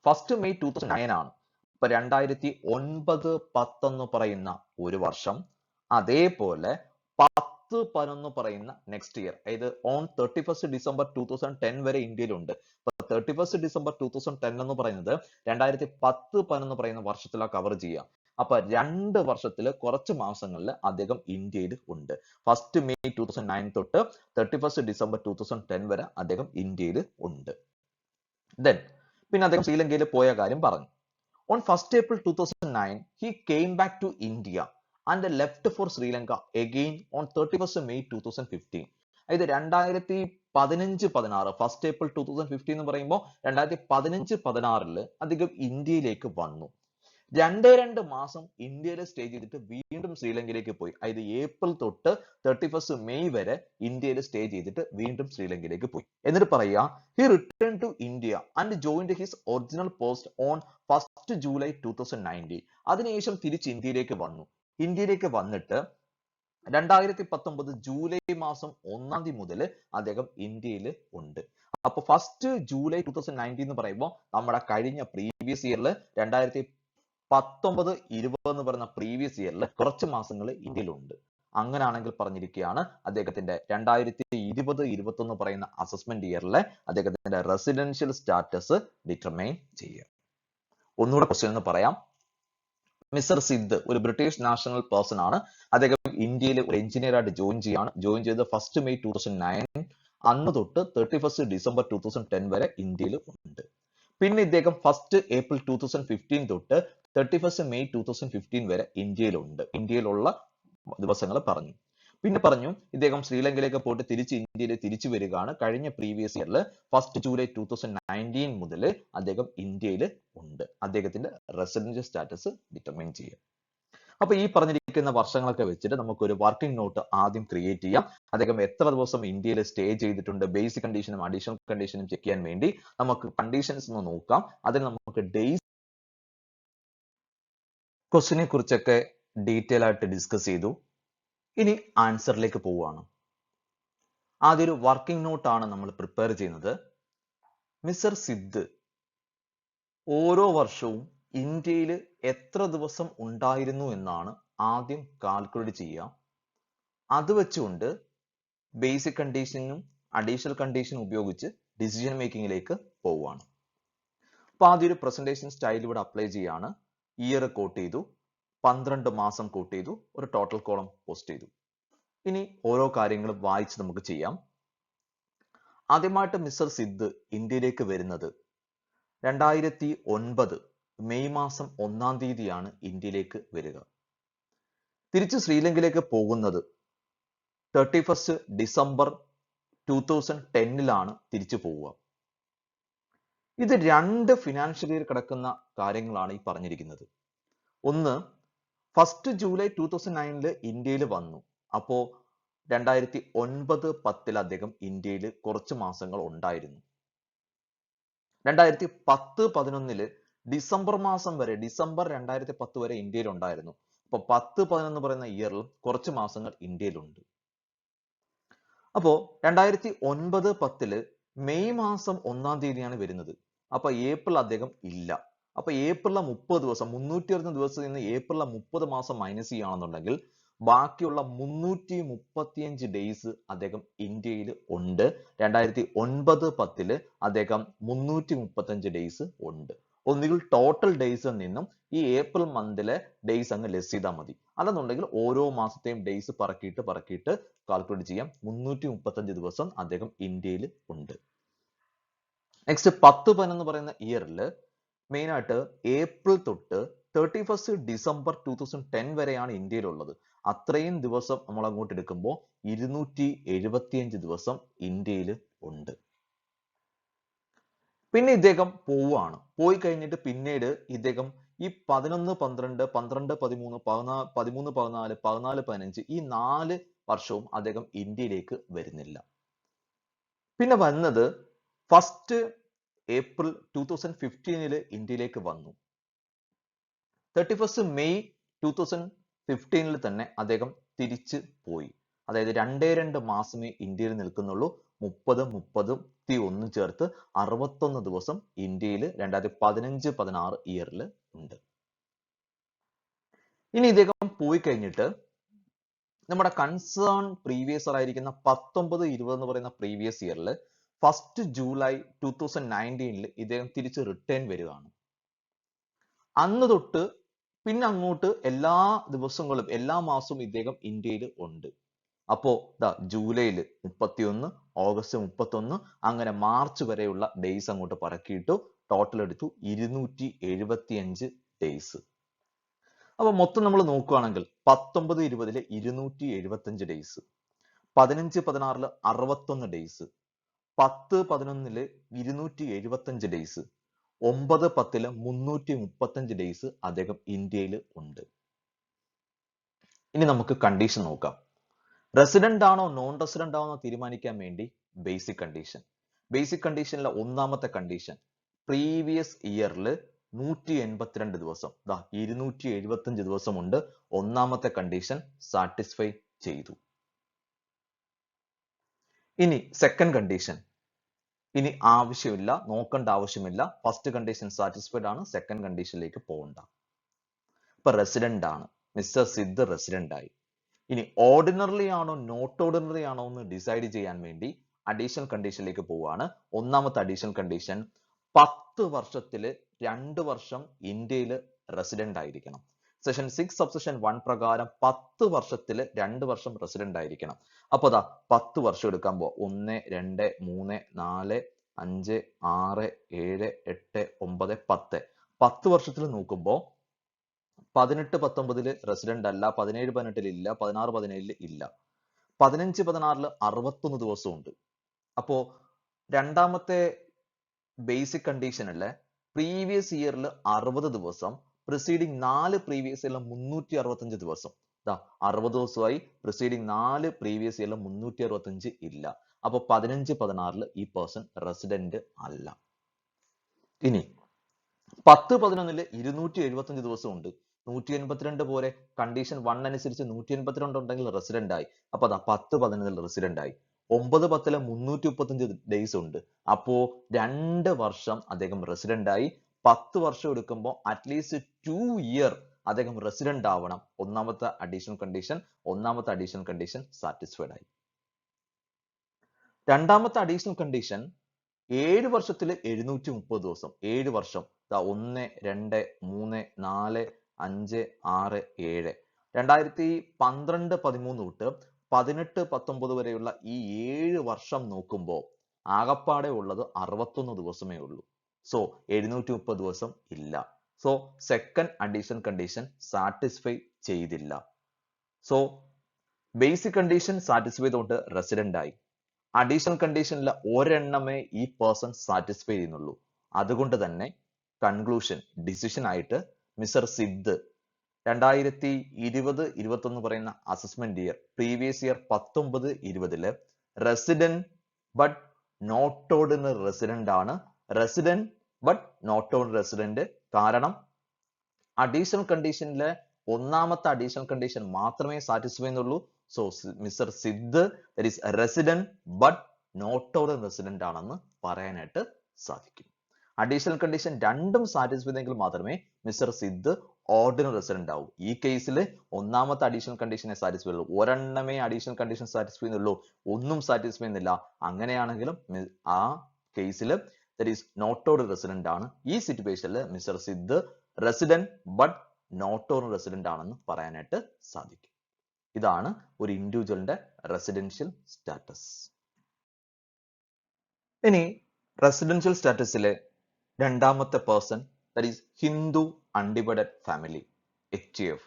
1st May 2009 ആണ്. ഇപ്പൊ 2009-10 എന്ന് പറയുന്ന ഒരു വർഷം, അതേപോലെ 10-11 പറയുന്ന നെക്സ്റ്റ് ഇയർ, അതായത് ഓൺ 31st December 2010 വരെ ഇന്ത്യയിലുണ്ട്. 31st December 2010 എന്ന് പറയുന്നത് 2010-11 പറയുന്ന വർഷത്തിലാണ് കവർ ചെയ്യുക. അപ്പൊ 2 വർഷത്തില് കുറച്ച് മാസങ്ങളിൽ അദ്ദേഹം ഇന്ത്യയിൽ ഉണ്ട്. 1st May 2009 തൊട്ട് 31st December 2010 വരെ അദ്ദേഹം ഇന്ത്യയിൽ ഉണ്ട്. പിന്നെ അദ്ദേഹം ശ്രീലങ്കയിൽ പോയ കാര്യം പറഞ്ഞു. On 1st April 2009 he came back to India and left for Sri Lanka again on 31st May 2015. അതായത് 2015-16 1st April 2015 എന്ന് പറയുമ്പോൾ 2015-16 അദ്ദേഹം ഇന്ത്യയിലേക്ക് വന്നു. 2 മാസം ഇന്ത്യയിൽ സ്റ്റേ ചെയ്തിട്ട് വീണ്ടും ശ്രീലങ്കയിലേക്ക് പോയി. അതായത് ഏപ്രിൽ തൊട്ട് 31st May വരെ ഇന്ത്യയിൽ സ്റ്റേ ചെയ്തിട്ട് വീണ്ടും ശ്രീലങ്കയിലേക്ക് പോയി. എന്നിട്ട് പറയാ he returned to India and joined his original post on 1st July 2019. അതിനുശേഷം തിരിച്ച് ഇന്ത്യയിലേക്ക് വന്നു. ഇന്ത്യയിലേക്ക് വന്നിട്ട് 2019 ജൂലൈ മാസം 1 മുതൽ അദ്ദേഹം ഇന്ത്യയിൽ ഉണ്ട്. അപ്പൊ 1st July 2019 എന്ന് പറയുമ്പോൾ നമ്മുടെ കഴിഞ്ഞ പ്രീവിയസ് ഇയറിൽ 2019-20 എന്ന് പറയുന്ന പ്രീവിയസ് ഇയറിൽ കുറച്ച് മാസങ്ങൾ ഇന്ത്യയിലുണ്ട്. അങ്ങനാണെങ്കിൽ പറഞ്ഞിരിക്കുകയാണ് അദ്ദേഹത്തിന്റെ 2020-21 പറയുന്ന അസസ്മെന്റ് ഇയറിലെ അദ്ദേഹത്തിന്റെ റെസിഡൻഷ്യൽ സ്റ്റാറ്റസ് ഡിറ്റർമൈൻ ചെയ്യുക. ഒന്നുകൂടെ ക്വസ്റ്റ്യൻ എന്ന് പറയാം. മിസ്റ്റർ സിദ് ഒരു ബ്രിട്ടീഷ് നാഷണൽ പേഴ്സൺ ആണ്. അദ്ദേഹം ഇന്ത്യയിൽ ഒരു എഞ്ചിനീയർ ആയിട്ട് ജോയിൻ ചെയ്തത് 1st May 2009. അന്ന് തൊട്ട് 31st December 2010 വരെ ഇന്ത്യയിൽ ഉണ്ട്. പിന്നെ ഇദ്ദേഹം 1st April 2015 തൊട്ട് 31st May 2015 വരെ ഇന്ത്യയിലുണ്ട്. ഇന്ത്യയിലുള്ള ദിവസങ്ങൾ പറഞ്ഞു. പിന്നെ പറഞ്ഞു ഇദ്ദേഹം ശ്രീലങ്കയിലേക്ക് പോയിട്ട് തിരിച്ച് ഇന്ത്യയിൽ തിരിച്ചു വരികയാണ്. കഴിഞ്ഞ പ്രീവിയസ് ഇയറിൽ 1st July 2019 മുതൽ അദ്ദേഹം ഇന്ത്യയിൽ ഉണ്ട്. അദ്ദേഹത്തിന്റെ റെസിഡൻഷ്യൽ സ്റ്റാറ്റസ് ഡിറ്റർമൈൻ ചെയ്യുക. അപ്പൊ ഈ പറഞ്ഞിരിക്കുന്ന വർഷങ്ങളൊക്കെ വെച്ചിട്ട് നമുക്ക് ഒരു വർക്കിംഗ് നോട്ട് ആദ്യം ക്രിയേറ്റ് ചെയ്യാം. അദ്ദേഹം എത്ര ദിവസം ഇന്ത്യയിൽ സ്റ്റേ ചെയ്തിട്ടുണ്ട്, ബേസിക് കണ്ടീഷനും അഡീഷണൽ കണ്ടീഷനും ചെക്ക് ചെയ്യാൻ വേണ്ടി നമുക്ക് കണ്ടീഷൻസ് ഒന്ന് നോക്കാം. അതിൽ നമുക്ക് ഡേയ്സ് ക്വസ്റ്റിനെ കുറിച്ചൊക്കെ ഡീറ്റെയിൽ ആയിട്ട് ഡിസ്കസ് ചെയ്തു. ഇനി ആൻസറിലേക്ക് പോവുകയാണ്. ആദ്യം ഒരു വർക്കിംഗ് നോട്ടാണ് നമ്മൾ പ്രിപ്പയർ ചെയ്യുന്നത്. മിസ്റ്റർ സിദ് ഓരോ വർഷവും ഇന്ത്യയിൽ എത്ര ദിവസം ഉണ്ടായിരുന്നു എന്നാണ് ആദ്യം കാൽക്കുലേറ്റ് ചെയ്യുക. അത് വെച്ചുകൊണ്ട് ബേസിക് കണ്ടീഷനും അഡീഷണൽ കണ്ടീഷനും ഉപയോഗിച്ച് ഡിസിഷൻ മേക്കിങ്ങിലേക്ക് പോവുകയാണ്. അപ്പൊ ആദ്യം ഒരു പ്രസന്റേഷൻ സ്റ്റൈൽ ഇവിടെ അപ്ലൈ ചെയ്യാണ്. ഇയർ കോട്ട് ചെയ്തു, 12 മാസം കോട്ട് ചെയ്തു, ഒരു ടോട്ടൽ കോളം പോസ്റ്റ് ചെയ്തു. ഇനി ഓരോ കാര്യങ്ങളും വായിച്ച് നമുക്ക് ചെയ്യാം. ആദ്യമായിട്ട് മിസ്റ്റർ സിദ് ഇന്ത്യയിലേക്ക് വരുന്നത് 2009 മെയ് മാസം 1 തീയതിയാണ് ഇന്ത്യയിലേക്ക് വരിക. തിരിച്ച് ശ്രീലങ്കയിലേക്ക് പോകുന്നത് 31st December 2010 തിരിച്ചു പോവുക. ഇത് 2 ഫിനാൻഷ്യൽ ഇയർ കിടക്കുന്ന കാര്യങ്ങളാണ് ഈ പറഞ്ഞിരിക്കുന്നത്. ഒന്ന്, 1st July 2009 ഇന്ത്യയിൽ വന്നു. അപ്പോ 2009-10 അദ്ദേഹം ഇന്ത്യയിൽ കുറച്ച് മാസങ്ങൾ ഉണ്ടായിരുന്നു. 2010-11 ഡിസംബർ മാസം വരെ, ഡിസംബർ 2010 വരെ ഇന്ത്യയിൽ ഉണ്ടായിരുന്നു. അപ്പൊ 10-11 പറയുന്ന ഇയറിൽ കുറച്ച് മാസങ്ങൾ ഇന്ത്യയിലുണ്ട്. അപ്പോ 2009-10 മെയ് മാസം 1 തീയതിയാണ് വരുന്നത്. അപ്പൊ ഏപ്രിൽ അദ്ദേഹം ഇല്ല. അപ്പൊ ഏപ്രിലെ 30 ദിവസം, 360 ദിവസത്തിൽ നിന്ന് ഏപ്രിലെ 30 മാസം മൈനസ് ചെയ്യുകയാണെന്നുണ്ടെങ്കിൽ ബാക്കിയുള്ള 335 ഡേയ്സ് അദ്ദേഹം ഇന്ത്യയിൽ ഉണ്ട്. 2009-10 അദ്ദേഹം 335 ഡേയ്സ് ഉണ്ട്. ഒന്നുകിൽ ടോട്ടൽ ഡേയ്സിൽ നിന്നും ഈ ഏപ്രിൽ മന്തിലെ ഡേയ്സ് അങ്ങ് ലെസ് ചെയ്താൽ മതി. അല്ലെന്നുണ്ടെങ്കിൽ ഓരോ മാസത്തെയും ഡേയ്സ് പറക്കിയിട്ട് കാൽക്കുലേറ്റ് ചെയ്യാം. 335 ദിവസം അദ്ദേഹം ഇന്ത്യയിൽ ഉണ്ട്. നെക്സ്റ്റ് 10-11 എന്ന് പറയുന്ന ഇയറിൽ മെയിൻ ആയിട്ട് ഏപ്രിൽ തൊട്ട് 31st December 2010 വരെയാണ് ഇന്ത്യയിലുള്ളത്. അത്രയും ദിവസം നമ്മൾ അങ്ങോട്ട് എടുക്കുമ്പോൾ 275 ദിവസം ഇന്ത്യയിൽ ഉണ്ട്. പിന്നെ ഇദ്ദേഹം പോവുകയാണ്. പോയി കഴിഞ്ഞിട്ട് പിന്നീട് ഇദ്ദേഹം ഈ 11, 12, 12, 13, 13, 14, 14, 15 ഈ 4 വർഷവും അദ്ദേഹം ഇന്ത്യയിലേക്ക് വരുന്നില്ല. പിന്നെ വന്നത് ഫസ്റ്റ് ഏപ്രിൽ 2015 ഇന്ത്യയിലേക്ക് വന്നു. 31 മെയ് 2015 തന്നെ അദ്ദേഹം തിരിച്ചു പോയി. അതായത് 2 മാസമേ ഇന്ത്യയിൽ നിൽക്കുന്നുള്ളൂ. 30 ചേർത്ത് 61 ദിവസം ഇന്ത്യയിൽ 2015-16 ഇയറിൽ ഉണ്ട്. ഇനി ഇദ്ദേഹം പോയി കഴിഞ്ഞിട്ട് നമ്മുടെ കൺസേൺ പ്രീവിയസ് ആയിരിക്കുന്ന 19-20 എന്ന് പറയുന്ന പ്രീവിയസ് ഇയറിൽ ഫസ്റ്റ് ജൂലൈ 2019 ഇദ്ദേഹം തിരിച്ച് റിട്ടേൺ വരികയാണ്. അന്ന് തൊട്ട് പിന്നെ അങ്ങോട്ട് എല്ലാ ദിവസങ്ങളും എല്ലാ മാസവും ഇദ്ദേഹം ഇന്ത്യയിൽ ഉണ്ട്. അപ്പോ ജൂലൈയിൽ 31, ഓഗസ്റ്റ് 31, അങ്ങനെ മാർച്ച് വരെയുള്ള ഡേയ്സ് അങ്ങോട്ട് പറക്കിയിട്ടു. ടോട്ടൽ എടുത്തു 275 ഡേയ്സ്. അപ്പൊ മൊത്തം നമ്മൾ നോക്കുകയാണെങ്കിൽ 19-20 275 ഡേയ്സ്, 15-16 61 ഡേയ്സ്, 10-11 275 ഡേയ്സ്, 9-10 335 ഡേയ്സ് അദ്ദേഹം ഇന്ത്യയിൽ ഉണ്ട്. ഇനി നമുക്ക് കണ്ടീഷൻ നോക്കാം. റെസിഡന്റ് ആണോ നോൺ റെസിഡന്റ് ആണോ തീരുമാനിക്കാൻ വേണ്ടി ബേസിക് കണ്ടീഷൻ. ബേസിക് കണ്ടീഷനിലെ ഒന്നാമത്തെ കണ്ടീഷൻ പ്രീവിയസ് ഇയറിൽ 182 ദിവസം, 275 ദിവസമുണ്ട്. ഒന്നാമത്തെ കണ്ടീഷൻ സാറ്റിസ്ഫൈ ചെയ്തു. ഇനി സെക്കൻഡ് കണ്ടീഷൻ, ഇനി ആവശ്യമില്ല, നോക്കേണ്ട ആവശ്യമില്ല. ഫസ്റ്റ് കണ്ടീഷൻ സാറ്റിസ്ഫൈഡ് ആണ്, സെക്കൻഡ് കണ്ടീഷനിലേക്ക് പോകണ്ട. ഇപ്പൊ റെസിഡന്റ് ആണ്, മിസ്റ്റർ സിദ്ധ് റെസിഡന്റ് ആയി. ഇനി ഓർഡിനറി ആണോ നോട്ട് ഓർഡിനറി ആണോ എന്ന് ഡിസൈഡ് ചെയ്യാൻ വേണ്ടി അഡീഷണൽ കണ്ടീഷനിലേക്ക് പോവുകയാണ്. ഒന്നാമത്തെ അഡീഷണൽ കണ്ടീഷൻ 10 വർഷത്തില് 2 വർഷം ഇന്ത്യയിൽ റെസിഡന്റ് ആയിരിക്കണം. സെഷൻ 6 സബ്സെഷൻ 1 പ്രകാരം 10 വർഷത്തില് 2 വർഷം റെസിഡന്റ് ആയിരിക്കണം. അപ്പൊ 10 വർഷം എടുക്കാൻ പോവാ. 1, 2, 3, 4, 5, 6, 7, 8, 9, 10. 10 വർഷത്തിൽ നോക്കുമ്പോ 18-19 റെസിഡന്റ് അല്ല, 17-18 ഇല്ല, 16-17 ഇല്ല, 15-16 61 ദിവസമുണ്ട്. അപ്പോ രണ്ടാമത്തെ ബേസിക് കണ്ടീഷനിലെ പ്രീവിയസ് ഇയറിൽ 60 ദിവസം, പ്രിസീഡിങ് 4 പ്രീവിയസ് ഇയറിൽ 365 ദിവസം. 60 ദിവസമായി, പ്രിസീഡിങ് 4 പ്രീവിയസ് ഇയറിൽ 365 ഇല്ല. അപ്പൊ 15-16 ഈ പേഴ്സൺ റെസിഡന്റ് അല്ല. ഇനി 10-11 275 ദിവസം ഉണ്ട്. 182 പോലെ കണ്ടീഷൻ 1 അനുസരിച്ച് 182 ഉണ്ടെങ്കിൽ റെസിഡന്റ് ആയി. അപ്പൊ 10-11 റെസിഡന്റ് ആയി. 9-10 335 ഡേയ്സ് ഉണ്ട്. അപ്പോ 2 വർഷം അദ്ദേഹം റെസിഡന്റ് ആയി. 10 വർഷം എടുക്കുമ്പോൾ അറ്റ്ലീസ്റ്റ് 2 ഇയർ അദ്ദേഹം റെസിഡന്റ് ആവണം. ഒന്നാമത്തെ അഡീഷണൽ കണ്ടീഷൻ സാറ്റിസ്ഫൈഡ് ആയി. രണ്ടാമത്തെ അഡീഷണൽ കണ്ടീഷൻ 7 വർഷത്തിൽ 730 ദിവസം. 7 വർഷം 1, 2, 3, 4, 5, 6, 7. 2012-13 തൊട്ട് 18-19 വരെയുള്ള ഈ 7 വർഷം നോക്കുമ്പോൾ ആകപ്പാടെ ഉള്ളത് 61 ദിവസമേ ഉള്ളൂ. സോ 730 ദിവസം ഇല്ല. So second additional condition satisfy ചെയ്തില്ല. സോ ബേസിക് കണ്ടീഷൻ സാറ്റിസ്ഫൈ ചെയ്തുകൊണ്ട് റെസിഡന്റ് ആയി. അഡീഷണൽ കണ്ടീഷനിൽ ഒരെണ്ണമേ ഈ പേഴ്സൺ സാറ്റിസ്ഫൈ ചെയ്യുന്നുള്ളൂ. അതുകൊണ്ട് തന്നെ കൺക്ലൂഷൻ ഡിസിഷൻ ആയിട്ട് മിസ്റ്റർ സിദ്ധ് 2020-21 പറയുന്ന assessment year, previous year 19-20 resident but not ordinary resident ആണ്. Resident but not ordinary resident കാരണം അഡീഷണൽ കണ്ടീഷനിലെ ഒന്നാമത്തെ അഡീഷണൽ കണ്ടീഷൻ മാത്രമേ സാറ്റിസ്ഫൈ ചെയ്യുന്നുള്ളൂ. So mister Siddh that is resident but not ordinary resident ആണെന്ന് പറയാനായിട്ട് സാധിക്കും. അഡീഷണൽ കണ്ടീഷൻ രണ്ടും സാറ്റിസ്ഫൈ ചെയ്തെങ്കിൽ മാത്രമേ മിസ്റ്റർ സിദ്ധ് ഓർഡിനറി റെസിഡന്റ് ആവൂ. ഈ കേസിൽ ഒന്നാമത്തെ അഡീഷണൽ കണ്ടീഷനെ സാറ്റിസ്ഫൈ ഉള്ളൂ. ഒരെണ്ണമേ അഡീഷണൽ കണ്ടീഷൻ സാറ്റിസ്ഫൈ ചെയ്യുന്നുള്ളൂ, ഒന്നും സാറ്റിസ്ഫൈ ചെയ്യുന്നില്ല. അങ്ങനെയാണെങ്കിലും ആ കേസിൽ that is not ordinary resident ആണ്. ഈ സിറ്റുവേഷനിൽ mister Siddh resident but not ordinary resident ആണെന്ന് പറയാനായിട്ട് സാധിക്കും. ഇതാണ് ഒരു ഇൻഡിവിജ്വലിന്റെ റെസിഡൻഷ്യൽ സ്റ്റാറ്റസ്. ഇനി റെസിഡൻഷ്യൽ സ്റ്റാറ്റസിലെ രണ്ടാമത്തെ person that is Hindu undivided family, HUF.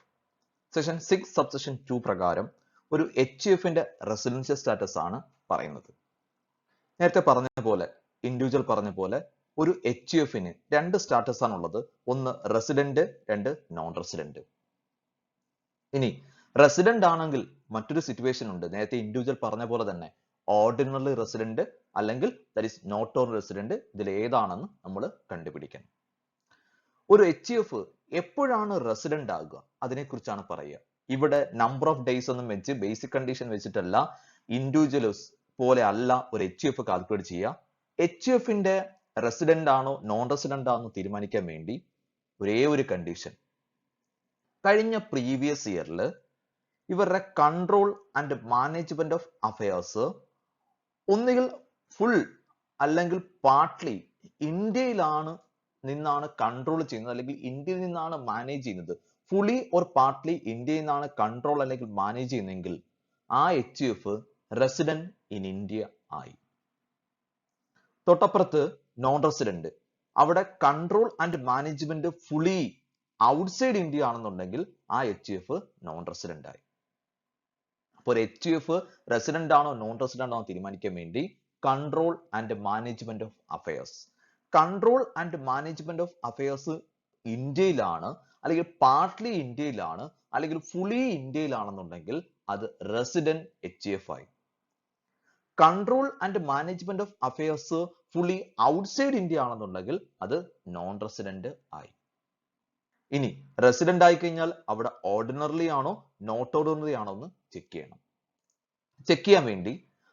Section 6 subsection 2 പ്രകാരം ഒരു HUFന്റെ റെസിഡൻഷ്യൽ സ്റ്റാറ്റസ് ആണ് പറയുന്നത്. നേരത്തെ പറഞ്ഞ പോലെ ഇൻഡിവിജ്വൽ പറഞ്ഞ പോലെ ഒരു എച്ച് യു എഫിന് രണ്ട് സ്റ്റാറ്റസ് ആണുള്ളത്. ഒന്ന് റെസിഡന്റ്, രണ്ട് നോൺ റെസിഡന്റ്. ഇനി റെസിഡന്റ് ആണെങ്കിൽ മറ്റൊരു സിറ്റുവേഷൻ ഉണ്ട്. നേരത്തെ ഇൻഡിവിജ്വൽ പറഞ്ഞ പോലെ തന്നെ ഓർഡിനറി റെസിഡന്റ് അല്ലെങ്കിൽ that is not on resident. ഇതിൽ ഏതാണെന്ന് നമ്മൾ കണ്ടുപിടിക്കണം. ഒരു എച്ച് എഫ് എപ്പോഴാണ് റെസിഡന്റ് ആകുക അതിനെക്കുറിച്ചാണ് പറയുക. ഇവിടെ നമ്പർ ഓഫ് ഡേയ്സ് ഒന്നും വെച്ച് ബേസിക് കണ്ടീഷൻ വെച്ചിട്ടല്ല, ഇൻഡിവിജ്വൽസ് പോലെ അല്ല ഒരു എച്ച് എഫ് കാൽക്കുലേറ്റ് ചെയ്യുക. എച്ച് എഫിന്റെ റെസിഡന്റ് ആണോ നോൺ റെസിഡന്റ് ആണോ തീരുമാനിക്കാൻ വേണ്ടി ഒരേ ഒരു കണ്ടീഷൻ, കഴിഞ്ഞ പ്രീവിയസ് ഇയറിൽ ഇവരുടെ control and management of affairs ഒന്നുകിൽ ഫുൾ അല്ലെങ്കിൽ പാർട്ട്ലി ഇന്ത്യയിലാണ് നിന്നാണ് കൺട്രോൾ ചെയ്യുന്നത് അല്ലെങ്കിൽ ഇന്ത്യയിൽ നിന്നാണ് മാനേജ് ചെയ്യുന്നത്. ഫുള്ളി ഓർ പാർട്ട്ലി ഇന്ത്യയിൽ നിന്നാണ് കൺട്രോൾ അല്ലെങ്കിൽ മാനേജ് ചെയ്യുന്നതെങ്കിൽ ആ H F resident in India ആയി. തൊട്ടപ്പുറത്ത് നോൺ റെസിഡന്റ്, അവിടെ control and management fully outside India ആണെന്നുണ്ടെങ്കിൽ ആ എച്ച് എഫ് നോൺ റെസിഡന്റ് ആയി. അപ്പോൾ എച്ച് എഫ് റെസിഡന്റ് ആണോ നോൺ റെസിഡന്റ് ആണോ തീരുമാനിക്കാൻ വേണ്ടി control and management of affairs, control and management of affairs ഇന്ത്യയിലാണ് അല്ലെങ്കിൽ പാർട്ട്ലി ഇന്ത്യയിലാണ് അല്ലെങ്കിൽ ഫുള്ളി ഇന്ത്യയിലാണെന്നുണ്ടെങ്കിൽ അത് റെസിഡന്റ് എച്ച് എഫ് ആയി. Control and management of affairs fully outside India ആണെന്നുണ്ടെങ്കിൽ അത് നോൺ റെസിഡന്റ് ആയി. ഇനി റെസിഡന്റ് ആയി കഴിഞ്ഞാൽ അവിടെ ഓർഡിനറി ആണോ നോട്ട് ഓർഡിനറി ആണോ എന്ന് ചെക്ക് ചെയ്യണം. ചെക്ക് ചെയ്യാൻ വേണ്ടി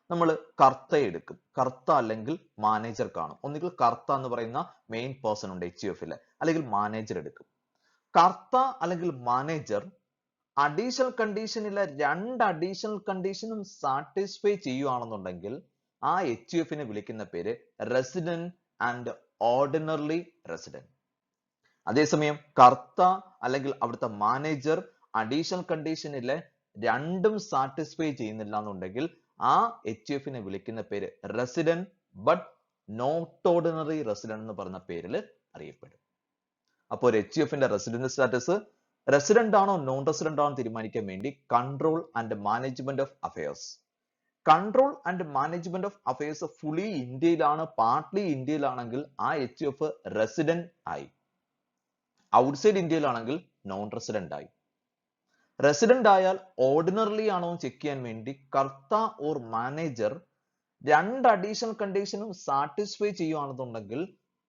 നമ്മൾ കർത്ത എടുക്കും. കർത്ത അല്ലെങ്കിൽ മാനേജർ കാണും. ഒന്നുകിൽ കർത്ത എന്ന് പറയുന്ന മെയിൻ പേഴ്സൺ ഉണ്ട് എച്ച് എഫിലെ, അല്ലെങ്കിൽ മാനേജർ എടുക്കും. കർത്ത അല്ലെങ്കിൽ മാനേജർ അഡീഷണൽ കണ്ടീഷനിലെ രണ്ട് അഡീഷണൽ കണ്ടീഷനും സാറ്റിസ്ഫൈ ചെയ്യുകയാണെന്നുണ്ടെങ്കിൽ ആ എച്ച് എഫിനെ വിളിക്കുന്ന പേര് റെസിഡന്റ് ആൻഡ് ഓർഡിനറി റെസിഡന്റ്. അതേസമയം കർത്ത അല്ലെങ്കിൽ അവിടുത്തെ മാനേജർ അഡീഷണൽ കണ്ടീഷനിലെ രണ്ടും സാറ്റിസ്ഫൈ ചെയ്യുന്നില്ല എന്നുണ്ടെങ്കിൽ ആ എച്ച് എഫിനെ വിളിക്കുന്ന പേര് resident but not ordinary resident എന്ന് പറയുന്ന പേരിൽ അറിയപ്പെടും. അപ്പോൾ ഒരു എച്ച് എഫിന്റെ റെസിഡന്റ് സ്റ്റാറ്റസ് റെസിഡന്റ് ആണോ നോൺ റെസിഡന്റ് ആണോ തീരുമാനിക്കാൻ വേണ്ടി control and management of affairs, control and management of affairs fully ഇന്ത്യയിലാണ് പാർട്ട്ലി ഇന്ത്യയിലാണെങ്കിൽ ആ എച്ച് എഫ് റെസിഡന്റ് ആയി. ഔട്ട്സൈഡ് ഇന്ത്യയിലാണെങ്കിൽ നോൺ റെസിഡന്റ് ആയി. റെസിഡന്റ് ആയാൽ ഓർഡിനറി ആണോ ചെക്ക് ചെയ്യാൻ വേണ്ടി കർത്ത ഓർ മാനേജർ രണ്ട് അഡീഷണൽ കണ്ടീഷനും സാറ്റിസ്ഫൈ ചെയ്യുകയാണെന്നുണ്ടെങ്കിൽ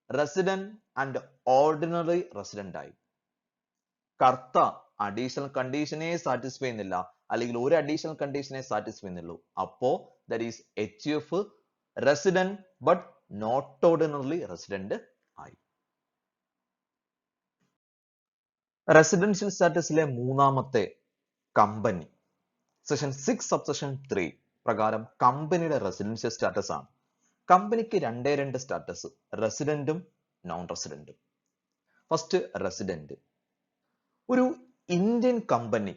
റെസിഡന്റ് ആൻഡ് ഓർഡിനറി റെസിഡന്റ് ആയി. കർത്ത അഡീഷണൽ കണ്ടീഷനെ സാറ്റിസ്ഫൈ ചെയ്യുന്നില്ല അല്ലെങ്കിൽ ഒരു അഡീഷണൽ കണ്ടീഷനെ സാറ്റിസ്ഫൈ ചെയ്യുന്നുള്ളൂ, അപ്പോ that is H F resident but not ordinary resident ആയി. റെസിഡൻഷ്യൽ സ്റ്റാറ്റസിലെ മൂന്നാമത്തെ കമ്പനി സെക്ഷൻ 6 സബ്സെക്ഷൻ 3 പ്രകാരം കമ്പനിയുടെ റെസിഡൻഷ്യൽ സ്റ്റാറ്റസ് ആണ്. കമ്പനിക്ക് രണ്ട് സ്റ്റാറ്റസ്, റെസിഡന്റും നോൺ റെസിഡന്റും. First resident. ഒരു ഇന്ത്യൻ കമ്പനി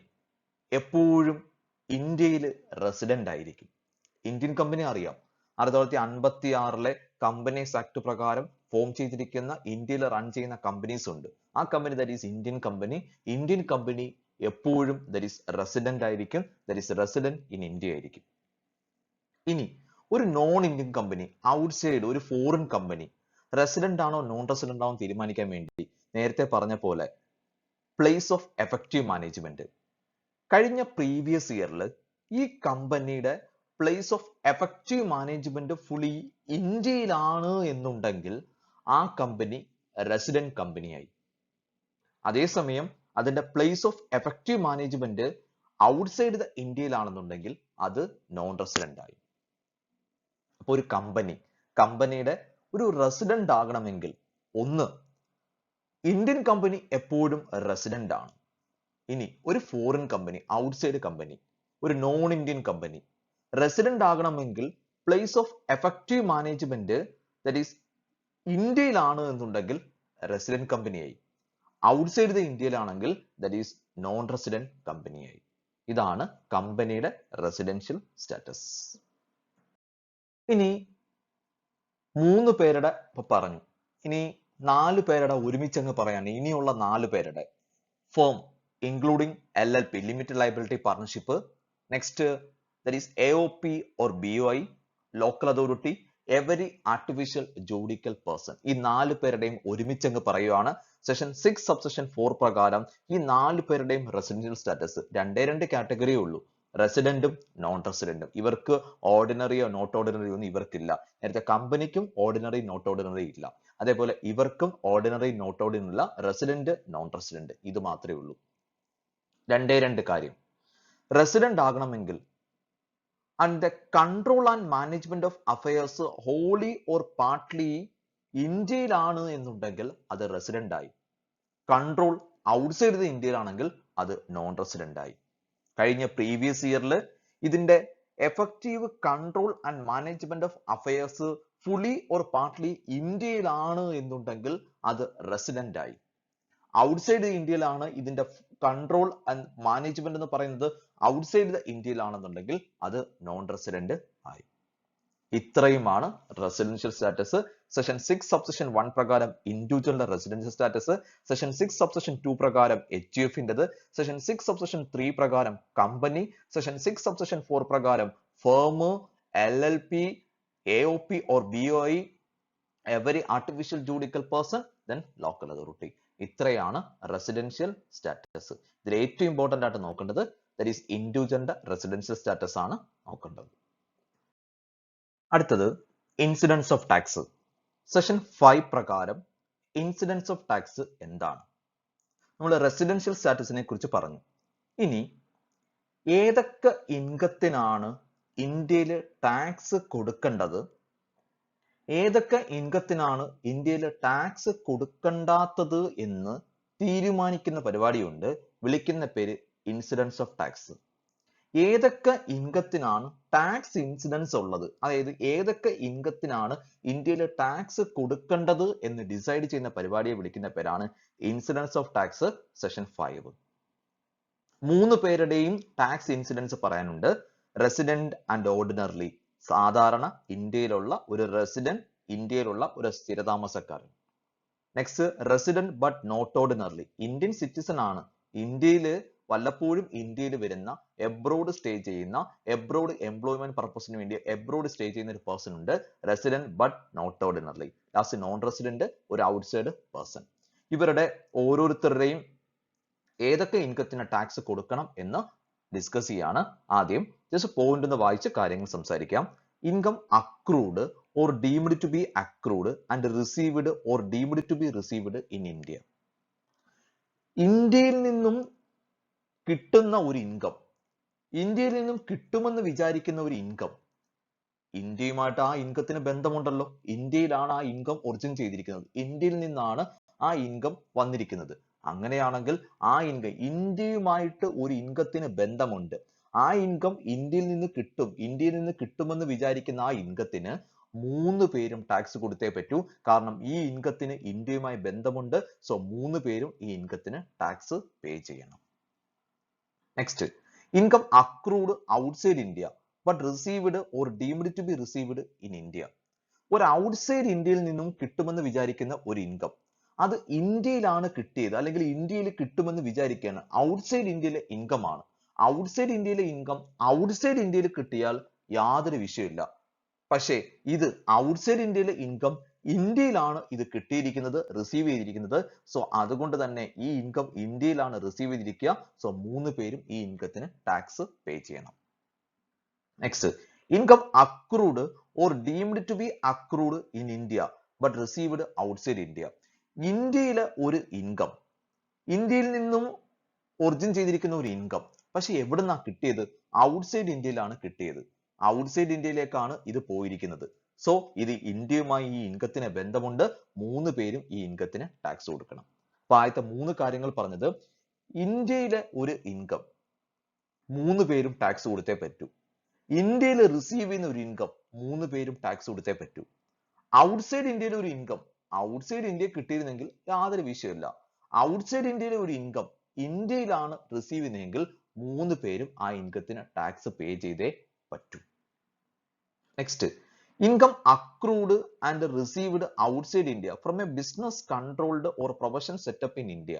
എപ്പോഴും ഇന്ത്യയിൽ റെസിഡന്റ് ആയിരിക്കും. ഇന്ത്യൻ കമ്പനി അറിയാം, 1956 കമ്പനീസ് ആക്ട് പ്രകാരം ഫോം ചെയ്തിരിക്കുന്ന ഇന്ത്യയിൽ റൺ ചെയ്യുന്ന കമ്പനീസ് ഉണ്ട്. ആ company that is Indian company. Indian company എപ്പോഴും ദാറ്റ് ഈസ് റെസിഡന്റ് ആയിരിക്കും, that is resident in India ആയിരിക്കും. ഇനി ഒരു നോൺ ഇന്ത്യൻ കമ്പനി, ഔട്ട്സൈഡ് ഒരു ഫോറിൻ കമ്പനി റെസിഡന്റ് ആണോ നോൺ റെസിഡന്റ് ആണോ തീരുമാനിക്കാൻ വേണ്ടി നേരത്തെ പറഞ്ഞ പോലെ പ്ലേസ് ഓഫ് എഫക്റ്റീവ് മാനേജ്മെന്റ്, കഴിഞ്ഞ പ്രീവിയസ് ഇയറിൽ ഈ കമ്പനിയുടെ place of effective management fully ഇന്ത്യയിലാണ് എന്നുണ്ടെങ്കിൽ ആ കമ്പനി റെസിഡന്റ് കമ്പനിയായി. അതേസമയം അതിന്റെ place of effective management outside the ഇന്ത്യയിലാണെന്നുണ്ടെങ്കിൽ അത് നോൺ റെസിഡന്റ് ആയി. അപ്പൊ ഒരു കമ്പനിയുടെ ഒരു റെസിഡന്റ് ആകണമെങ്കിൽ ഒന്ന് ഇന്ത്യൻ കമ്പനി എപ്പോഴും റെസിഡന്റ് ആണ്. ഇനി ഒരു ഫോറിൻ കമ്പനി, ഔട്ട്സൈഡ് കമ്പനി, ഒരു നോൺ ഇന്ത്യൻ കമ്പനി റെസിഡന്റ് ആകണമെങ്കിൽ place of effective management that is ഇന്ത്യയിലാണ് എന്നുണ്ടെങ്കിൽ റെസിഡന്റ് കമ്പനിയായി. ഔട്ട്സൈഡ് ദ ഇന്ത്യയിലാണെങ്കിൽ ദാറ്റ് ഈസ് നോൺ റെസിഡന്റ് കമ്പനിയായി. ഇതാണ് കമ്പനിയുടെ റെസിഡൻഷ്യൽ സ്റ്റാറ്റസ്. ഇനി 3 പേരുടെ പറഞ്ഞു, ഇനി 4 പേരുടെ ഒരുമിച്ചങ്ങ് പറയാണ്. ഇനിയുള്ള 4 പേരുടെ firm including LLP, limited liability partnership, next that is AOP or BOI, local authority, every artificial judicial person. ഈ 4 പേരുടെയും ഒരുമിച്ചങ്ങ് പറയുവാണ്. സെഷൻ 6 സബ്സെഷൻ 4 പ്രകാരം ഈ 4 പേരുടെയും റെസിഡൻഷ്യൽ സ്റ്റാറ്റസ് രണ്ട് കാറ്റഗറിയേ ഉള്ളൂ, റെസിഡന്റും നോൺ റെസിഡന്റും. ഇവർക്ക് ഓർഡിനറിയോ നോട്ട് ഓർഡിനറിയോ ഒന്നും ഇവർക്കില്ല. നേരത്തെ കമ്പനിക്കും ഓർഡിനറി നോട്ട് ഓർഡിനറി ഇല്ല. അതേപോലെ ഇവർക്കും ഓർഡിനറി നോട്ട് ഓർഡിനറി ഇല്ല, റെസിഡന്റ് നോൺ റെസിഡന്റ് ഇത് മാത്രമേ ഉള്ളൂ. രണ്ട് കാര്യം, റെസിഡന്റ് ആകണമെങ്കിൽ and the control and management of affairs wholly or partly ഇന്ത്യയിലാണ് എന്നുണ്ടെങ്കിൽ അത് റെസിഡന്റ് ആയി. കൺട്രോൾ ഔട്ട്സൈഡ് ദ ഇന്ത്യയിലാണെങ്കിൽ അത് നോൺ റെസിഡന്റ് ആയി. കഴിഞ്ഞ പ്രീവിയസ് ഇയറിൽ ഇതിന്റെ effective control and management of affairs fully or partly ഇന്ത്യയിലാണ് എന്നുണ്ടെങ്കിൽ അത് റെസിഡന്റ് ആയി. ഔട്ട്സൈഡ് ഇന്ത്യയിലാണ് ഇതിന്റെ കൺട്രോൾ ആൻഡ് മാനേജ്മെന്റ് എന്ന് പറയുന്നത് ഔട്ട്സൈഡ് ദ ഇന്ത്യയിലാണെന്നുണ്ടെങ്കിൽ അത് നോൺ റെസിഡന്റ് ആയി. ഇത്രയുമാണ് റെസിഡൻഷ്യൽ സ്റ്റാറ്റസ്. സെഷൻ 6 സബ്സെഷൻ 1 പ്രകാരം ഇൻഡിവിജ്വലിന്റെ റെസിഡൻഷ്യൽ സ്റ്റാറ്റസ്, സെഷൻ 6 സബ്സെഷൻ 2 പ്രകാരം HUFന്റേത്, സെഷൻ 6 സബ്സെഷൻ 3 പ്രകാരം കമ്പനി, സെഷൻ 6 സബ്സെഷൻ 4 പ്രകാരം firm, LLP, AOP or BOI, every artificial judicial person, then local authority. ഇത്രയാണ് റെസിഡൻഷ്യൽ സ്റ്റാറ്റസ്. ഇതിൽ ഏറ്റവും ഇമ്പോർട്ടന്റ് ആയിട്ട് നോക്കേണ്ടത് ദാറ്റ് ഈസ് ഇൻഡിവിജ്വലിന്റെ റെസിഡൻഷ്യൽ സ്റ്റാറ്റസ് ആണ് നോക്കേണ്ടത്. അടുത്തത് ഇൻസിഡൻസ് ഓഫ് ടാക്സ്. സെഷൻ 5 പ്രകാരം ഇൻസിഡൻസ് ഓഫ് ടാക്സ് എന്താണ്? നമ്മൾ റെസിഡൻഷ്യൽ സ്റ്റാറ്റസിനെ കുറിച്ച് പറഞ്ഞു. ഇനി ഏതൊക്കെ ഇൻകത്തിനാണ് ഇന്ത്യയിൽ ടാക്സ് കൊടുക്കേണ്ടത്, ഏതൊക്കെ ഇൻകത്തിനാണ് ഇന്ത്യയിൽ ടാക്സ് കൊടുക്കണ്ടാത്തത് എന്ന് തീരുമാനിക്കുന്ന പരിപാടിയുണ്ട്. വിളിക്കുന്ന പേര് ഇൻസിഡൻസ് ഓഫ് ടാക്സ്. ഏതൊക്കെ ഇൻകത്തിനാണ് ടാക്സ് ഇൻസിഡൻസ് ഉള്ളത്, അതായത് ഏതൊക്കെ ഇൻകത്തിനാണ് ഇന്ത്യയിൽ ടാക്സ് കൊടുക്കേണ്ടത് എന്ന് ഡിസൈഡ് ചെയ്യുന്ന പരിപാടിയെ വിളിക്കുന്ന പേരാണ് ഇൻസിഡൻസ് ഓഫ് ടാക്സ്. സെഷൻ 5 3 പേരുടെയും ടാക്സ് ഇൻസിഡൻസ് പറയാനുണ്ട്. റെസിഡന്റ് ആൻഡ് ഓർഡിനറി, സാധാരണ ഇന്ത്യയിലുള്ള ഒരു റെസിഡന്റ്, ഇന്ത്യയിലുള്ള ഒരു സ്ഥിരതാമസക്കാരൻ. Next resident but not ordinary, Indian citizen ആണ്, ഇന്ത്യയിൽ വല്ലപ്പോഴും ഇന്ത്യയിൽ വരുന്ന, എബ്രോഡ് സ്റ്റേ ചെയ്യുന്ന, എബ്രോഡ് എംപ്ലോയ്മെന്റ് പർപ്പസിന് വേണ്ടി എബ്രോഡ് സ്റ്റേ ചെയ്യുന്ന ഒരു പേഴ്സൺ ഉണ്ട്, resident but not ordinary. Last non resident, ഒരു ഔട്ട്സൈഡ് പേഴ്സൺ. ഇവരുടെ ഓരോരുത്തരുടെയും ഏതൊക്കെ ഇൻകത്തിന് ടാക്സ് കൊടുക്കണം എന്ന് ഡിസ്കസ് ചെയ്യാണ്. ആദ്യം ജസ്റ്റ് പോയിന്റ് ഒന്ന് വായിച്ച് കാര്യങ്ങൾ സംസാരിക്കാം. Income accrued or deemed to be accrued and received or deemed to be received in India. ഇന്ത്യയിൽ നിന്നും കിട്ടുന്ന ഒരു ഇൻകം, ഇന്ത്യയിൽ നിന്നും കിട്ടുമെന്ന് വിചാരിക്കുന്ന ഒരു ഇൻകം, ഇന്ത്യയുമായിട്ട് ആ ഇൻകത്തിന് ബന്ധമുണ്ടല്ലോ, ഇന്ത്യയിലാണ് ആ ഇൻകം ഒറിജിൻ ചെയ്തിരിക്കുന്നത്, ഇന്ത്യയിൽ നിന്നാണ് ആ ഇൻകം വന്നിരിക്കുന്നത്. അങ്ങനെയാണെങ്കിൽ ആ ഇൻകം, ഇന്ത്യയുമായിട്ട് ഒരു ഇൻകത്തിന് ബന്ധമുണ്ട്, ആ ഇൻകം ഇന്ത്യയിൽ നിന്ന് കിട്ടും, ഇന്ത്യയിൽ നിന്ന് കിട്ടുമെന്ന് വിചാരിക്കുന്ന ആ ഇൻകത്തിന് 3 പേരും ടാക്സ് കൊടുത്തേ പറ്റൂ. കാരണം ഈ ഇൻകത്തിന് ഇന്ത്യയുമായി ബന്ധമുണ്ട്. സോ 3 പേരും ഈ ഇൻകത്തിന് ടാക്സ് പേ ചെയ്യണം. Next, income accrued outside India but received or deemed to be received in India. ഒരു ഔട്ട്സൈഡ് ഇന്ത്യയിൽ നിന്നും കിട്ടുമെന്ന് വിചാരിക്കുന്ന ഒരു ഇൻകം, അത് ഇന്ത്യയിലാണ് കിട്ടിയത് അല്ലെങ്കിൽ ഇന്ത്യയിൽ കിട്ടുമെന്ന് വിചാരിക്കുകയാണ്, ഔട്ട്സൈഡ് ഇന്ത്യയിലെ ഇൻകം ആണ്. ഔട്ട്സൈഡ് ഇന്ത്യയിലെ ഇൻകം ഔട്ട്സൈഡ് ഇന്ത്യയിൽ കിട്ടിയാൽ യാതൊരു വിഷയമില്ല. പക്ഷേ ഇത് ഔട്ട്സൈഡ് ഇന്ത്യയിലെ ഇൻകം ഇന്ത്യയിലാണ് ഇത് കിട്ടിയിരിക്കുന്നത്, റിസീവ് ചെയ്തിരിക്കുന്നത്. സോ അതുകൊണ്ട് തന്നെ ഈ ഇൻകം ഇന്ത്യയിലാണ് റിസീവ് ചെയ്തിരിക്കുക. സോ 3 പേരും ഈ ഇൻകത്തിന് ടാക്സ് പേ ചെയ്യണം. Next, income accrued or deemed to be accrued in India but received outside India. ഇന്ത്യയിലെ ഒരു ഇൻകം, ഇന്ത്യയിൽ നിന്നും ഒറിജിൻ ചെയ്തിരിക്കുന്ന ഒരു ഇൻകം, പക്ഷെ എവിടുന്നാ കിട്ടിയത്? ഔട്ട്സൈഡ് ഇന്ത്യയിലാണ് കിട്ടിയത്, ഔട്ട്സൈഡ് ഇന്ത്യയിലേക്കാണ് ഇത് പോയിരിക്കുന്നത്. സോ ഇത് ഇന്ത്യയുമായി ഈ ഇൻകത്തിന് ബന്ധമുണ്ട്, 3 പേരും ഈ ഇൻകത്തിന് ടാക്സ് കൊടുക്കണം. അപ്പൊ ആദ്യത്തെ 3 കാര്യങ്ങൾ പറഞ്ഞത്, ഇന്ത്യയിലെ ഒരു ഇൻകം 3 പേരും ടാക്സ് കൊടുത്തേ പറ്റൂ. ഇന്ത്യയിൽ റിസീവ് ചെയ്യുന്ന ഒരു ഇൻകം 3 പേരും ടാക്സ് കൊടുത്തേ പറ്റൂ. ഔട്ട്സൈഡ് ഇന്ത്യയിലെ ഒരു ഇൻകം, ഔട്ട്സൈഡ് ഇന്ത്യ കിട്ടിയിരുന്നെങ്കിൽ യാതൊരു വിഷയമില്ല. ഔട്ട്സൈഡ് ഇന്ത്യയിലെ ഒരു ഇൻകം ഇന്ത്യയിലാണ് റിസീവ് ചെയ്യുന്നതെങ്കിൽ 3 പേരും ആ ഇൻകത്തിന് ടാക്സ് പേ ചെയ്തേ പറ്റൂ. Next, income accrued and received outside India from A business controlled or profession setup in India.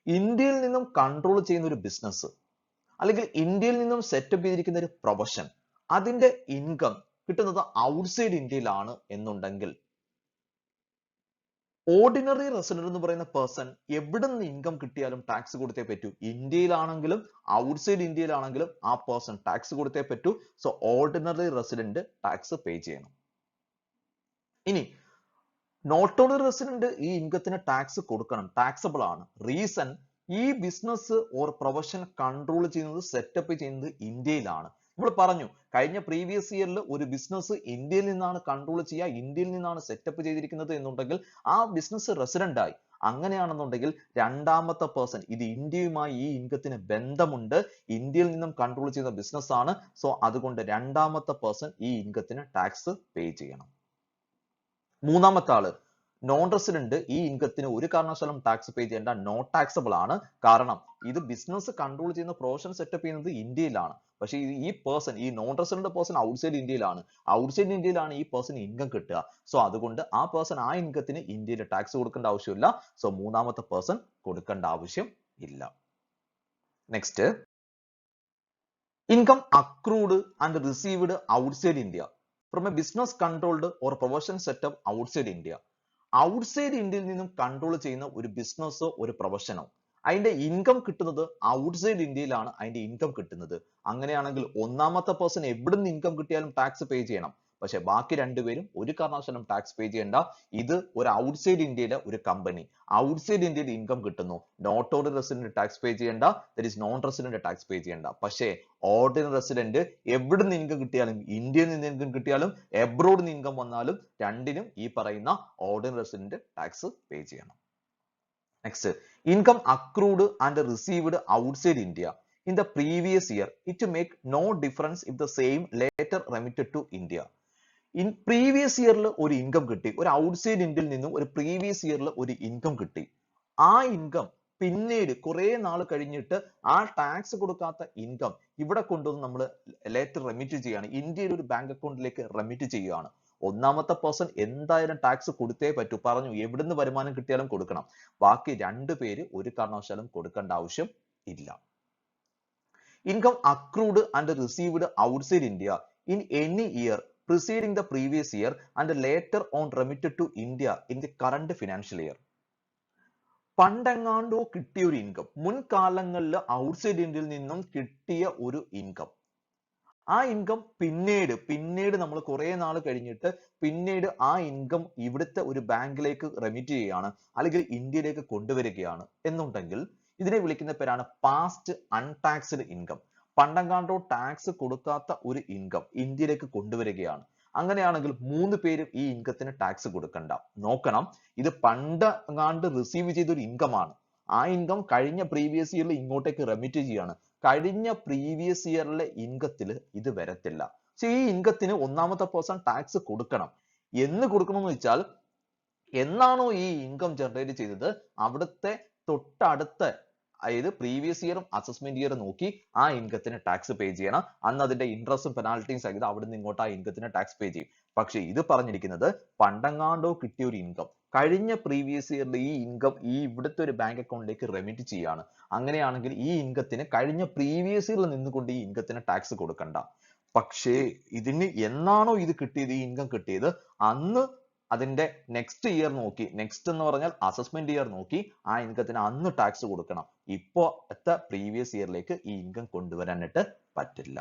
ഇന്ത്യയിൽ നിന്നും കൺട്രോൾ ചെയ്യുന്ന ഒരു ബിസിനസ് അല്ലെങ്കിൽ ഇന്ത്യയിൽ നിന്നും സെറ്റപ്പ് ചെയ്തിരിക്കുന്ന ഒരു പ്രൊഫഷൻ, അതിന്റെ ഇൻകം കിട്ടുന്നത് ഔട്ട്സൈഡ് ഇന്ത്യയിലാണ് എന്നുണ്ടെങ്കിൽ ഓർഡിനറി റെസിഡന്റ് എന്ന് പറയുന്ന പേഴ്സൺ എവിടെ നിന്ന് ഇൻകം കിട്ടിയാലും ടാക്സ് കൊടുത്തേ പറ്റൂ. ഇന്ത്യയിലാണെങ്കിലും ഔട്ട്സൈഡ് ഇന്ത്യയിലാണെങ്കിലും ആ പേഴ്സൺ ടാക്സ് കൊടുത്തേ പറ്റൂ. So ordinary resident tax pay ചെയ്യണം. ഇനി നോട്ട് ഓൺലി റെസിഡന്റ് ഈ ഇൻകത്തിന് ടാക്സ് കൊടുക്കണം, ടാക്സബിൾ ആണ്. റീസൺ, ഈ ബിസിനസ് ഓർ പ്രൊഫഷൻ കൺട്രോൾ ചെയ്യുന്നത് സെറ്റപ്പ് ചെയ്യുന്നത് ഇന്ത്യയിലാണ്. നമ്മൾ പറഞ്ഞു കഴിഞ്ഞ പ്രീവിയസ് ഇയറിൽ ഒരു ബിസിനസ് ഇന്ത്യയിൽ നിന്നാണ് കൺട്രോൾ ചെയ്യുക, ഇന്ത്യയിൽ നിന്നാണ് സെറ്റപ്പ് ചെയ്തിരിക്കുന്നത് എന്നുണ്ടെങ്കിൽ ആ ബിസിനസ് റെസിഡന്റ് ആയി. അങ്ങനെയാണെന്നുണ്ടെങ്കിൽ രണ്ടാമത്തെ പേഴ്സൺ ഇത് ഇന്ത്യയുമായി ഈ ഇൻകത്തിന് ബന്ധമുണ്ട്, ഇന്ത്യയിൽ നിന്നും കൺട്രോൾ ചെയ്യുന്ന ബിസിനസ് ആണ്. സോ അതുകൊണ്ട് രണ്ടാമത്തെ പേഴ്സൺ ഈ ഇൻകത്തിന് ടാക്സ് പേ ചെയ്യണം. മൂന്നാമത്തെ ആള് നോൺ റെസിഡന്റ് ഈ ഇൻകത്തിന് ഒരു കാരണവശാലും ടാക്സ് പേ ചെയ്യേണ്ട, നോട്ട് ടാക്സബിൾ ആണ്. കാരണം ഇത് ബിസിനസ് കൺട്രോൾ ചെയ്യുന്ന പ്രൊഫഷൻ സെറ്റപ്പ് ചെയ്യുന്നത് ഇന്ത്യയിലാണ്. പക്ഷേ ഈ പേഴ്സൺ, ഈ നോൺ റെസിഡന്റ് പേഴ്സൺ ഔട്ട്സൈഡ് ഇന്ത്യയിലാണ്. ഔട്ട്സൈഡ് ഇന്ത്യയിലാണ് ഈ പേഴ്സൺ ഇൻകം കിട്ടുക. സോ അതുകൊണ്ട് ആ പേഴ്സൺ ആ ഇൻകത്തിന് ഇന്ത്യയിൽ ടാക്സ് കൊടുക്കേണ്ട ആവശ്യമില്ല. സോ മൂന്നാമത്തെ പേഴ്സൺ കൊടുക്കേണ്ട ആവശ്യം ഇല്ല. Next, income accrued and received outside India from A business controlled or profession setup outside India. Outside ഇന്ത്യയിൽ നിന്നും കൺട്രോൾ ചെയ്യുന്ന ഒരു ബിസിനസ്സോ ഒരു പ്രൊഫഷനോ അതിന്റെ ഇൻകം കിട്ടുന്നത് ഔട്ട്സൈഡ് ഇന്ത്യയിലാണ് അതിന്റെ ഇൻകം കിട്ടുന്നത്. അങ്ങനെയാണെങ്കിൽ ഒന്നാമത്തെ പേഴ്സൺ എവിടുന്ന് ഇൻകം കിട്ടിയാലും ടാക്സ് പേ ചെയ്യണം. പക്ഷെ ബാക്കി രണ്ടുപേരും ഒരു കാരണവശാലും ടാക്സ് പേ ചെയ്യേണ്ട. ഇത് ഒരു ഔട്ട്സൈഡ് ഇന്ത്യയിലെ ഒരു കമ്പനി, ഔട്ട്സൈഡ് ഇന്ത്യയിൽ ഇൻകം കിട്ടുന്നു. Not ordinary resident tax pay ചെയ്യേണ്ട, that is non resident tax pay ചെയ്യേണ്ട. പക്ഷേ ഓർഡിനറി റെസിഡന്റ് എവിടുന്ന് ഇൻകം കിട്ടിയാലും, ഇന്ത്യയിൽ നിന്ന് ഇൻകം കിട്ടിയാലും എബ്രോഡ് നിന്ന് ഇൻകം വന്നാലും രണ്ടിനും ഈ പറയുന്ന ഓർഡിനറി റെസിഡന്റ് ടാക്സ് പേ ചെയ്യണം. Next, income accrued and received outside India in the previous year, it make no difference if the same later remitted to India. In previous year ഒരു income കിട്ടി, ഒരു outside ഇന്ത്യയിൽ നിന്നും ഒരു previous ഇയറിൽ ഒരു income കിട്ടി. ആ ഇൻകം പിന്നീട് കുറെ നാൾ കഴിഞ്ഞിട്ട് ആ ടാക്സ് കൊടുക്കാത്ത ഇൻകം ഇവിടെ കൊണ്ടുവന്ന് നമ്മൾ ലേറ്റർ റെമിറ്റ് ചെയ്യാണ്, ഇന്ത്യയിൽ ഒരു ബാങ്ക് അക്കൗണ്ടിലേക്ക് റെമിറ്റ് ചെയ്യുകയാണ്. ഒന്നാമത്തെ പേഴ്സൺ എന്തായാലും ടാക്സ് കൊടുത്തേ പറ്റൂ, പറഞ്ഞു എവിടുന്ന് വരുമാനം കിട്ടിയാലും കൊടുക്കണം. ബാക്കി രണ്ടുപേര് ഒരു കാരണവശാലും കൊടുക്കേണ്ട ആവശ്യം ഇല്ല. Income accrued and received outside India in any year preceding the previous year and later on remitted to India in the current financial year. പണ്ടെങ്ങാണ്ടോ കിട്ടിയ ഒരു ഇൻകം, മുൻകാലങ്ങളിൽ ഔട്ട്സൈഡ് ഇന്ത്യയിൽ നിന്നും കിട്ടിയ ഒരു ഇൻകം, ആ ഇൻകം പിന്നീട് നമ്മൾ കുറെ നാൾ കഴിഞ്ഞിട്ട് പിന്നീട് ആ ഇൻകം ഇവിടുത്തെ ഒരു ബാങ്കിലേക്ക് റെമിറ്റ് ചെയ്യുകയാണ്, അല്ലെങ്കിൽ ഇന്ത്യയിലേക്ക് കൊണ്ടുവരികയാണ് എന്നുണ്ടെങ്കിൽ ഇതിനെ വിളിക്കുന്ന പേരാണ് പാസ്റ്റ് അൺടാക്സ്ഡ് ഇൻകം. പണ്ടെങ്ങാണ്ടോ ടാക്സ് കൊടുക്കാത്ത ഒരു ഇൻകം ഇന്ത്യയിലേക്ക് കൊണ്ടുവരികയാണ്. അങ്ങനെയാണെങ്കിൽ മൂന്ന് പേരും ഈ ഇൻകത്തിന് ടാക്സ് കൊടുക്കണ്ട. നോക്കണം, ഇത് പണ്ടെങ്ങാണ്ട് റിസീവ് ചെയ്ത ഒരു ഇൻകം ആണ്. ആ ഇൻകം കഴിഞ്ഞ പ്രീവിയസ് ഇയറിൽ ഇങ്ങോട്ടേക്ക് റെമിറ്റ് ചെയ്യാണ്. കഴിഞ്ഞ പ്രീവിയസ് ഇയറിലെ ഇൻകത്തിൽ ഇത് വരത്തില്ല. പക്ഷെ ഈ ഇൻകത്തിന് ഒന്നാമത്തെ പേഴ്സൺ ടാക്സ് കൊടുക്കണം. എന്ന് കൊടുക്കണമെന്ന് വെച്ചാൽ, എന്നാണോ ഈ ഇൻകം ജനറേറ്റ് ചെയ്തത് അവിടുത്തെ തൊട്ടടുത്ത, അതായത് പ്രീവിയസ് ഇയറും അസസ്മെന്റ് ഇയറും നോക്കി ആ ഇൻകത്തിന് ടാക്സ് പേ ചെയ്യണം. അന്ന് അതിന്റെ ഇൻട്രസ്റ്റും പെനാൽറ്റിയും സഹിതം അവിടെ നിന്ന് ഇങ്ങോട്ട് ആ ഇൻകത്തിന് ടാക്സ് പേ ചെയ്യും. പക്ഷെ ഇത് പറഞ്ഞിരിക്കുന്നത് പണ്ടെങ്ങാണ്ടോ കിട്ടിയ ഒരു ഇൻകം കഴിഞ്ഞ പ്രീവിയസ് ഇയറിൽ ഈ ഇൻകം ഈ ഇവിടുത്തെ ഒരു ബാങ്ക് അക്കൗണ്ടിലേക്ക് റെമിറ്റ് ചെയ്യാണ്. അങ്ങനെയാണെങ്കിൽ ഈ ഇൻകത്തിന് കഴിഞ്ഞ പ്രീവിയസ് ഇയറിൽ നിന്നുകൊണ്ട് ഈ ഇൻകത്തിന് ടാക്സ് കൊടുക്കണ്ട. പക്ഷേ ഇതിന് എന്നാണോ ഇത് കിട്ടിയത്, ഈ ഇൻകം കിട്ടിയത്, അന്ന് അതിന്റെ നെക്സ്റ്റ് ഇയർ നോക്കി, നെക്സ്റ്റ് എന്ന് പറഞ്ഞാൽ അസസ്മെന്റ് ഇയർ നോക്കി ആ ഇൻകത്തിന് അന്ന് ടാക്സ് കൊടുക്കണം. ഇപ്പോഴത്തെ പ്രീവിയസ് ഇയറിലേക്ക് ഈ ഇൻകം കൊണ്ടുവരാനായിട്ട് പറ്റില്ല.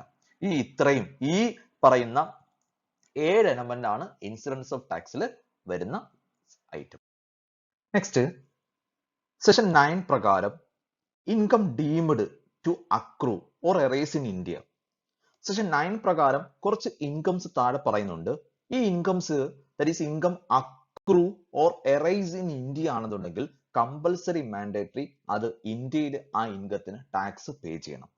ഇത്രയും ഈ പറയുന്ന 7 എലമെന്റ് ആണ് ഇൻസിഡൻസ് ഓഫ് ടാക്സിൽ വരുന്ന ഐറ്റം. നെക്സ്റ്റ്, സെഷൻ 9 പ്രകാരം income deemed to accrue or arise in India. Section 9 പ്രകാരം കുറച്ച് ഇൻകംസ് താഴെ പറയുന്നുണ്ട്. ഈ incomes, that is income accrue or arise in India ആണെന്നുണ്ടെങ്കിൽ കമ്പൽസറി മാൻഡേറ്ററി അത് ഇന്ത്യയിൽ ആ ഇൻകത്തിന് ടാക്സ് പേ ചെയ്യണം.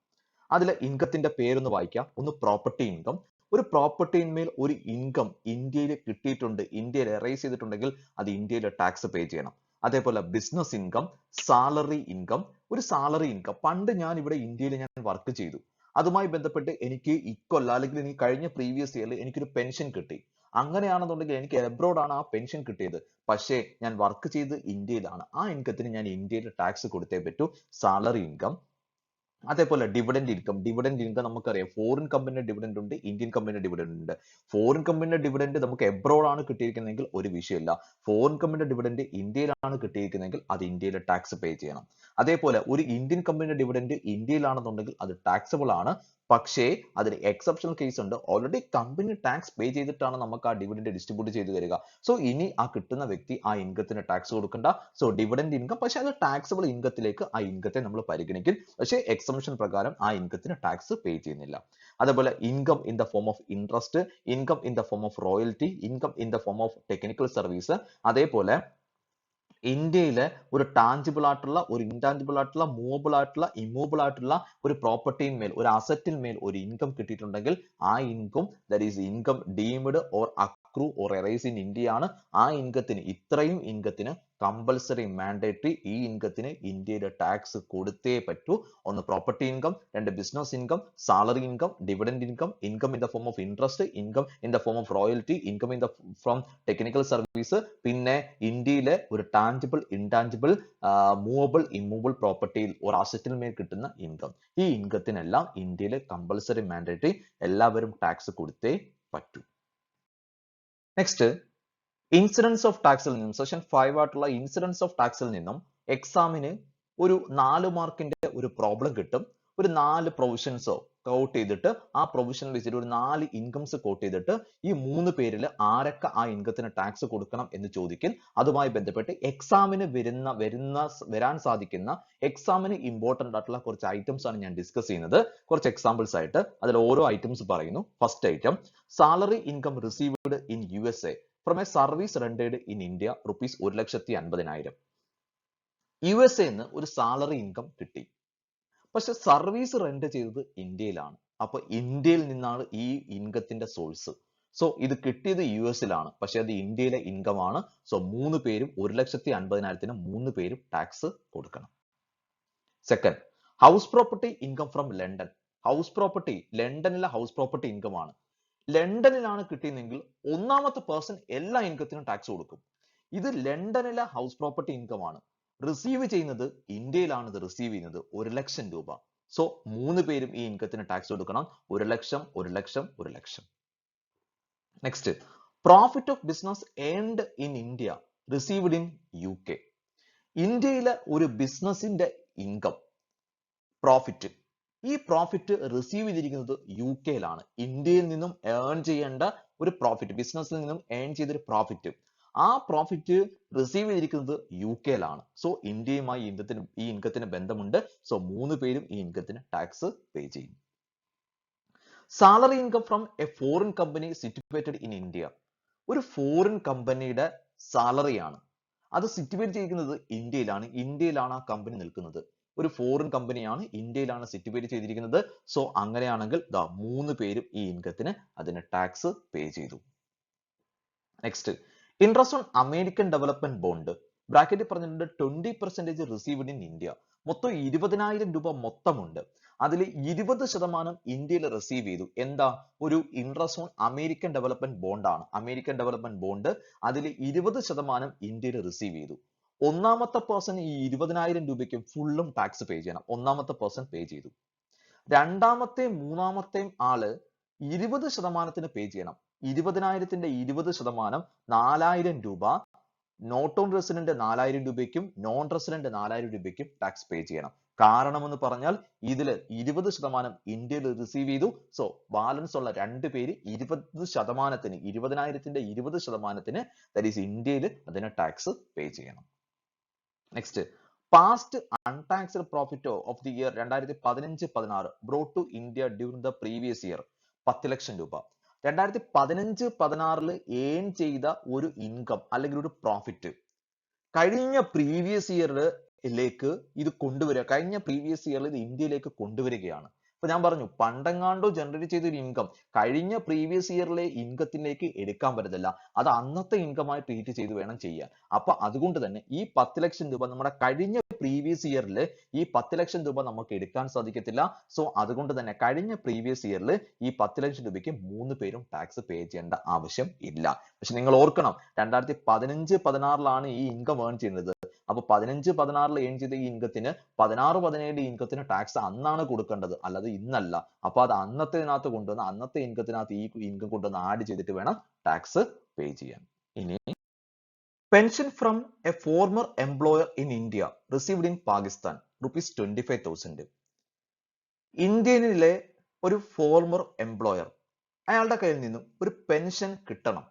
അതിൽ ഇൻകത്തിന്റെ പേരൊന്ന് വായിക്കാം. ഒന്ന് പ്രോപ്പർട്ടി ഇൻകം. ഒരു പ്രോപ്പർട്ടിന്മേൽ ഒരു ഇൻകം ഇന്ത്യയിൽ കിട്ടിയിട്ടുണ്ട്, ഇന്ത്യയിൽ എറൈസ് ചെയ്തിട്ടുണ്ടെങ്കിൽ അത് ഇന്ത്യയിൽ ടാക്സ് പേ ചെയ്യണം. അതേപോലെ ബിസിനസ് ഇൻകം, സാലറി ഇൻകം. ഒരു സാലറി ഇൻകം, പണ്ട് ഞാൻ ഇവിടെ ഇന്ത്യയിൽ ഞാൻ വർക്ക് ചെയ്തു, അതുമായി ബന്ധപ്പെട്ട് എനിക്ക് ഇക്കൊല്ല അല്ലെങ്കിൽ എനിക്ക് കഴിഞ്ഞ പ്രീവിയസ് ഇയറിൽ എനിക്കൊരു പെൻഷൻ കിട്ടി. അങ്ങനെയാണെന്നുണ്ടെങ്കിൽ എനിക്ക് എബ്രോഡ് ആണ് ആ പെൻഷൻ കിട്ടിയത്, പക്ഷേ ഞാൻ വർക്ക് ചെയ്ത് ഇന്ത്യയിലാണ്. ആ ഇൻകത്തിന് ഞാൻ ഇന്ത്യയിൽ ടാക്സ് കൊടുത്തേ പറ്റൂ, സാലറി ഇൻകം. അതേപോലെ ഡിവിഡൻഡ് ഇൻകം നമുക്കറിയാം. ഫോറിൻ കമ്പനിയുടെ ഡിവിഡൻഡ് ഉണ്ട്, ഇന്ത്യൻ കമ്പനിയുടെ ഡിവിഡൻഡ് ഉണ്ട്. ഫോറിൻ കമ്പനിയുടെ ഡിവിഡൻഡ് നമുക്ക് എബ്രോഡ് ആണ് കിട്ടിയിരിക്കുന്നതെങ്കിൽ ഒരു വിഷയമില്ല. ഫോറിൻ കമ്പനിയുടെ ഡിവിഡൻഡ് ഇന്ത്യയിലാണ് കിട്ടിയിരിക്കുന്നതെങ്കിൽ അത് ഇന്ത്യയിലെ ടാക്സ് പേ ചെയ്യണം. അതേപോലെ ഒരു ഇന്ത്യൻ കമ്പനിയുടെ ഡിവിഡൻഡ് ഇന്ത്യയിലാണെന്നുണ്ടെങ്കിൽ അത് ടാക്സബിൾ ആണ്. പക്ഷേ അതിന് എക്സെപ്ഷണൽ കേസ് ഉണ്ട്. ഓൾറെഡി കമ്പനി ടാക്സ് പേ ചെയ്തിട്ടാണ് നമുക്ക് ആ ഡിവിഡൻഡ് ഡിസ്ട്രിബ്യൂട്ട് ചെയ്ത് തരിക. സോ ഇനി ആ കിട്ടുന്ന വ്യക്തി ആ ഇൻകത്തിന് ടാക്സ് കൊടുക്കണ്ട. സോ ഡിവിഡൻഡ് ഇൻകം, പക്ഷേ അത് ടാക്സബിൾ ഇൻകത്തിലേക്ക് ആ ഇൻകത്തെ നമ്മൾ പരിഗണിക്കും. പക്ഷേ എക്സംഷൻ പ്രകാരം ആ ഇൻകത്തിന് ടാക്സ് പേ ചെയ്യുന്നില്ല. അതേപോലെ income in the form of interest, income in the form of royalty, income in the form of technical service. അതേപോലെ ഇന്ത്യയിലെ ഒരു ടാഞ്ചിബിൾ ആയിട്ടുള്ള, ഒരു ഇൻടാഞ്ചിബിൾ ആയിട്ടുള്ള, മൂവബിൾ ആയിട്ടുള്ള, ഇമ്മൂവബിൾ ആയിട്ടുള്ള ഒരു പ്രോപ്പർട്ടിന്മേൽ, ഒരു അസറ്റിന്മേൽ ഒരു ഇൻകം കിട്ടിയിട്ടുണ്ടെങ്കിൽ ആ income that is income deemed or accrue or arise in India ആണ്. ആ ഇൻകത്തിന്, ഇത്രയും ഇൻകത്തിന് കമ്പൽസറി മാൻഡേറ്ററി ഈ ഇൻകത്തിന് ഇന്ത്യയുടെ ടാക്സ് കൊടുത്തേ പറ്റൂ. ഒന്ന് പ്രോപ്പർട്ടി ഇൻകം, രണ്ട് business income, salary income, dividend income, income in the form of interest, income in the form of royalty, income in the from technical service. പിന്നെ ഇന്ത്യയിലെ ഒരു ടാഞ്ചിബിൾ, ഇൻടാഞ്ചിബിൾ, മൂവബിൾ, ഇമ്മൂവബിൾ പ്രോപ്പർട്ടിയിൽ ഒരു അസറ്റിന്മേൽ കിട്ടുന്ന income. ഈ ഇൻകത്തിനെല്ലാം ഇന്ത്യയിലെ compulsory mandatory എല്ലാവരും tax കൊടുത്തേ പറ്റൂ. നെക്സ്റ്റ്, ഇൻസിഡൻസ് ഓഫ് ടാക്സിൽ നിന്നും, സെഷൻ 5 ആയിട്ടുള്ള ഇൻസിഡൻസ് ഓഫ് ടാക്സിൽ നിന്നും എക്സാമിന് ഒരു 4 മാർക്കിന്റെ ഒരു പ്രോബ്ലം കിട്ടും. ഒരു 4 പ്രൊവിഷൻസോ കോട്ട് ചെയ്തിട്ട് ആ പ്രൊവിഷൻ വെച്ചിട്ട് ഒരു 4 ഇൻകംസ് കോട്ട് ചെയ്തിട്ട് ഈ 3 പേരിൽ ആരൊക്കെ ആ ഇൻകത്തിന് ടാക്സ് കൊടുക്കണം എന്ന് ചോദിക്കും. അതുമായി ബന്ധപ്പെട്ട് എക്സാമിന് വരാൻ സാധിക്കുന്ന, എക്സാമിന് ഇമ്പോർട്ടന്റ് ആയിട്ടുള്ള കുറച്ച് ഐറ്റംസ് ആണ് ഞാൻ ഡിസ്കസ് ചെയ്യുന്നത്. കുറച്ച് എക്സാമ്പിൾസ് ആയിട്ട് അതിൽ ഓരോ ഐറ്റംസ് പറയുന്നു. First item, salary income received in USA from a service rendered in India rupees 1,50,000. USA ന്ന് ഒരു സാലറി ഇൻകം കിട്ടി. പക്ഷെ സർവീസ് റെന്റ് ചെയ്തത് ഇന്ത്യയിലാണ്. അപ്പൊ ഇന്ത്യയിൽ നിന്നാണ് ഈ ഇൻകത്തിന്റെ സോഴ്സ്. സോ ഇത് കിട്ടിയത് US-ലാണ്, പക്ഷെ അത് ഇന്ത്യയിലെ ഇൻകം ആണ്. സോ 3 പേരും 1,50,000-ന് 3 പേരും ടാക്സ് കൊടുക്കണം. Second, house property income from London. House property, ലണ്ടനിലെ ഹൗസ് പ്രോപ്പർട്ടി ഇൻകം ആണ്. ലണ്ടനിലാണ് കിട്ടിയെങ്കിൽ ഒന്നാമത്തെ പേഴ്സൺ എല്ലാ ഇൻകത്തിനും ടാക്സ് കൊടുക്കും. ഇത് ലണ്ടനിലെ ഹൗസ് പ്രോപ്പർട്ടി ഇൻകം ആണ്. റിസീവ് ചെയ്യുന്നത് ഇന്ത്യയിലാണ്. ഇത് റിസീവ് ചെയ്യുന്നത് 1,00,000 രൂപ. സോ 3 പേരും ഈ ഇൻകത്തിന് ടാക്സ് കൊടുക്കണം. 1,00,000, 1,00,000, 1,00,000. Next, profit of business earned in India received in UK. ഇന്ത്യയിലെ ഒരു ബിസിനസിന്റെ ഇൻകം, പ്രോഫിറ്റ്, ഈ പ്രോഫിറ്റ് റിസീവ് ചെയ്തിരിക്കുന്നത് UK-ലാണ്. ഇന്ത്യയിൽ നിന്നും ഏൺ ചെയ്യേണ്ട ഒരു പ്രോഫിറ്റ്, ബിസിനസ്സിൽ നിന്നും ഏൺ ചെയ്തൊരു പ്രോഫിറ്റ്, ആ പ്രോഫിറ്റ് റിസീവ് ചെയ്തിരിക്കുന്നത് UK-ലാണ്. സോ ഇന്ത്യയുമായി ഈ ഇൻകത്തിന് ബന്ധമുണ്ട്. സോ 3 പേരും ഈ ഇൻകത്തിന് ടാക്സ് പേ ചെയ്യും. Salary income from A foreign company situated in India. ഒരു ഫോറിൻ കമ്പനിയുടെ സാലറിയാണ്, അത് സിറ്റുവേറ്റ് ചെയ്തിരിക്കുന്നത് ഇന്ത്യയിലാണ്. ഇന്ത്യയിലാണ് ആ കമ്പനി നിൽക്കുന്നത്. ഒരു ഫോറിൻ കമ്പനിയാണ്, ഇന്ത്യയിലാണ് സിറ്റുവേറ്റ് ചെയ്തിരിക്കുന്നത്. സോ അങ്ങനെയാണെങ്കിൽ 3 പേരും ഈ ഇൻകത്തിന് അതിന് ടാക്സ് പേ ചെയ്തു. Next, interest on American development bond, ബ്രാക്കറ്റിൽ പറഞ്ഞിട്ടുണ്ട് 20% റിസീവ്ഡ് ഇൻ ഇന്ത്യ. മൊത്തം 20,000 രൂപ മൊത്തമുണ്ട്. അതിൽ 20% ഇന്ത്യയിൽ റിസീവ് ചെയ്തു. എന്താ? ഒരു interest on American development bond ആണ്. അമേരിക്കൻ ഡെവലപ്മെന്റ് ബോണ്ട്, അതിൽ 20% ഇന്ത്യയിൽ റിസീവ് ചെയ്തു. ഒന്നാമത്തെ പേഴ്സൺ ഈ 20,000 രൂപയ്ക്ക് ഫുള്ളും ടാക്സ് പേ ചെയ്യണം. ഒന്നാമത്തെ പേഴ്സൺ പേ ചെയ്തു. രണ്ടാമത്തെയും മൂന്നാമത്തെയും ആള് 20%-ന് പേ ചെയ്യണം. 20,000-ന്റെ 20% 4,000 രൂപ നോട്ട് ഓൺ റെസിഡന്റ് 4,000 രൂപയ്ക്കും നോൺ റെസിഡന്റ് 4,000 രൂപയ്ക്കും ടാക്സ് പേ ചെയ്യണം. കാരണം എന്ന് പറഞ്ഞാൽ ഇതിൽ 20% ഇന്ത്യയിൽ റിസീവ് ചെയ്തു. സോ ബാലൻസ് ഉള്ള 2 പേര് 20%-ന്, 20,000-ന്റെ 20%-ന് ദാറ്റ് ഈസ് ഇന്ത്യയിൽ അതിന് ടാക്സ് പേ ചെയ്യണം. Next, past untaxed profit of the year 2015-16 brought to India during the previous year 10,00,000 രൂപ. 2015-16 ഏൺ ചെയ്ത ഒരു ഇൻകം അല്ലെങ്കിൽ ഒരു പ്രോഫിറ്റ് കഴിഞ്ഞ പ്രീവിയസ് ഇയറിലേക്ക് ഇത് കൊണ്ടുവരിക, കഴിഞ്ഞ പ്രീവിയസ് ഇയറിൽ ഇത് ഇന്ത്യയിലേക്ക് കൊണ്ടുവരികയാണ്. അപ്പൊ ഞാൻ പറഞ്ഞു, പണ്ടെങ്ങാണ്ടോ ജനറേറ്റ് ചെയ്ത ഒരു ഇൻകം കഴിഞ്ഞ പ്രീവിയസ് ഇയറിലെ ഇൻകത്തിലേക്ക് എടുക്കാൻ പറ്റത്തില്ല. അത് അന്നത്തെ ഇൻകമായി ട്രീറ്റ് ചെയ്ത് വേണം ചെയ്യാൻ. അപ്പൊ അതുകൊണ്ട് തന്നെ ഈ 10,00,000 രൂപ നമ്മുടെ കഴിഞ്ഞ പ്രീവിയസ് ഇയറിൽ ഈ 10,00,000 രൂപ നമുക്ക് എടുക്കാൻ സാധിക്കത്തില്ല. സോ അതുകൊണ്ട് തന്നെ കഴിഞ്ഞ പ്രീവിയസ് ഇയറിൽ ഈ 10,00,000 രൂപയ്ക്ക് 3 പേരും ടാക്സ് പേ ചെയ്യേണ്ട ആവശ്യം ഇല്ല. പക്ഷെ നിങ്ങൾ ഓർക്കണം, 2015-16 ഈ ഇൻകം ഏൺ ചെയ്യുന്നത്. അപ്പൊ 15-16 ഏൺ ചെയ്ത ഈ ഇൻകത്തിന് 16-17 ഇൻകത്തിന് ടാക്സ് അന്നാണ് കൊടുക്കേണ്ടത്, അല്ലാതെ ഇന്നല്ല. അപ്പൊ അത് അന്നത്തേതിനകത്ത് കൊണ്ടുവന്ന് അന്നത്തെ ഇൻകത്തിനകത്ത് ഈ ഇൻകം കൊണ്ടുവന്ന് ആഡ് ചെയ്തിട്ട് വേണം ടാക്സ് പേ ചെയ്യാൻ. ഇനി pension from A former employer in India received in Pakistan ₹25,000. ഇന്ത്യയിലെ ഒരു ഫോർമർ എംപ്ലോയർ, അയാളുടെ കയ്യിൽ നിന്നും ഒരു പെൻഷൻ കിട്ടണം.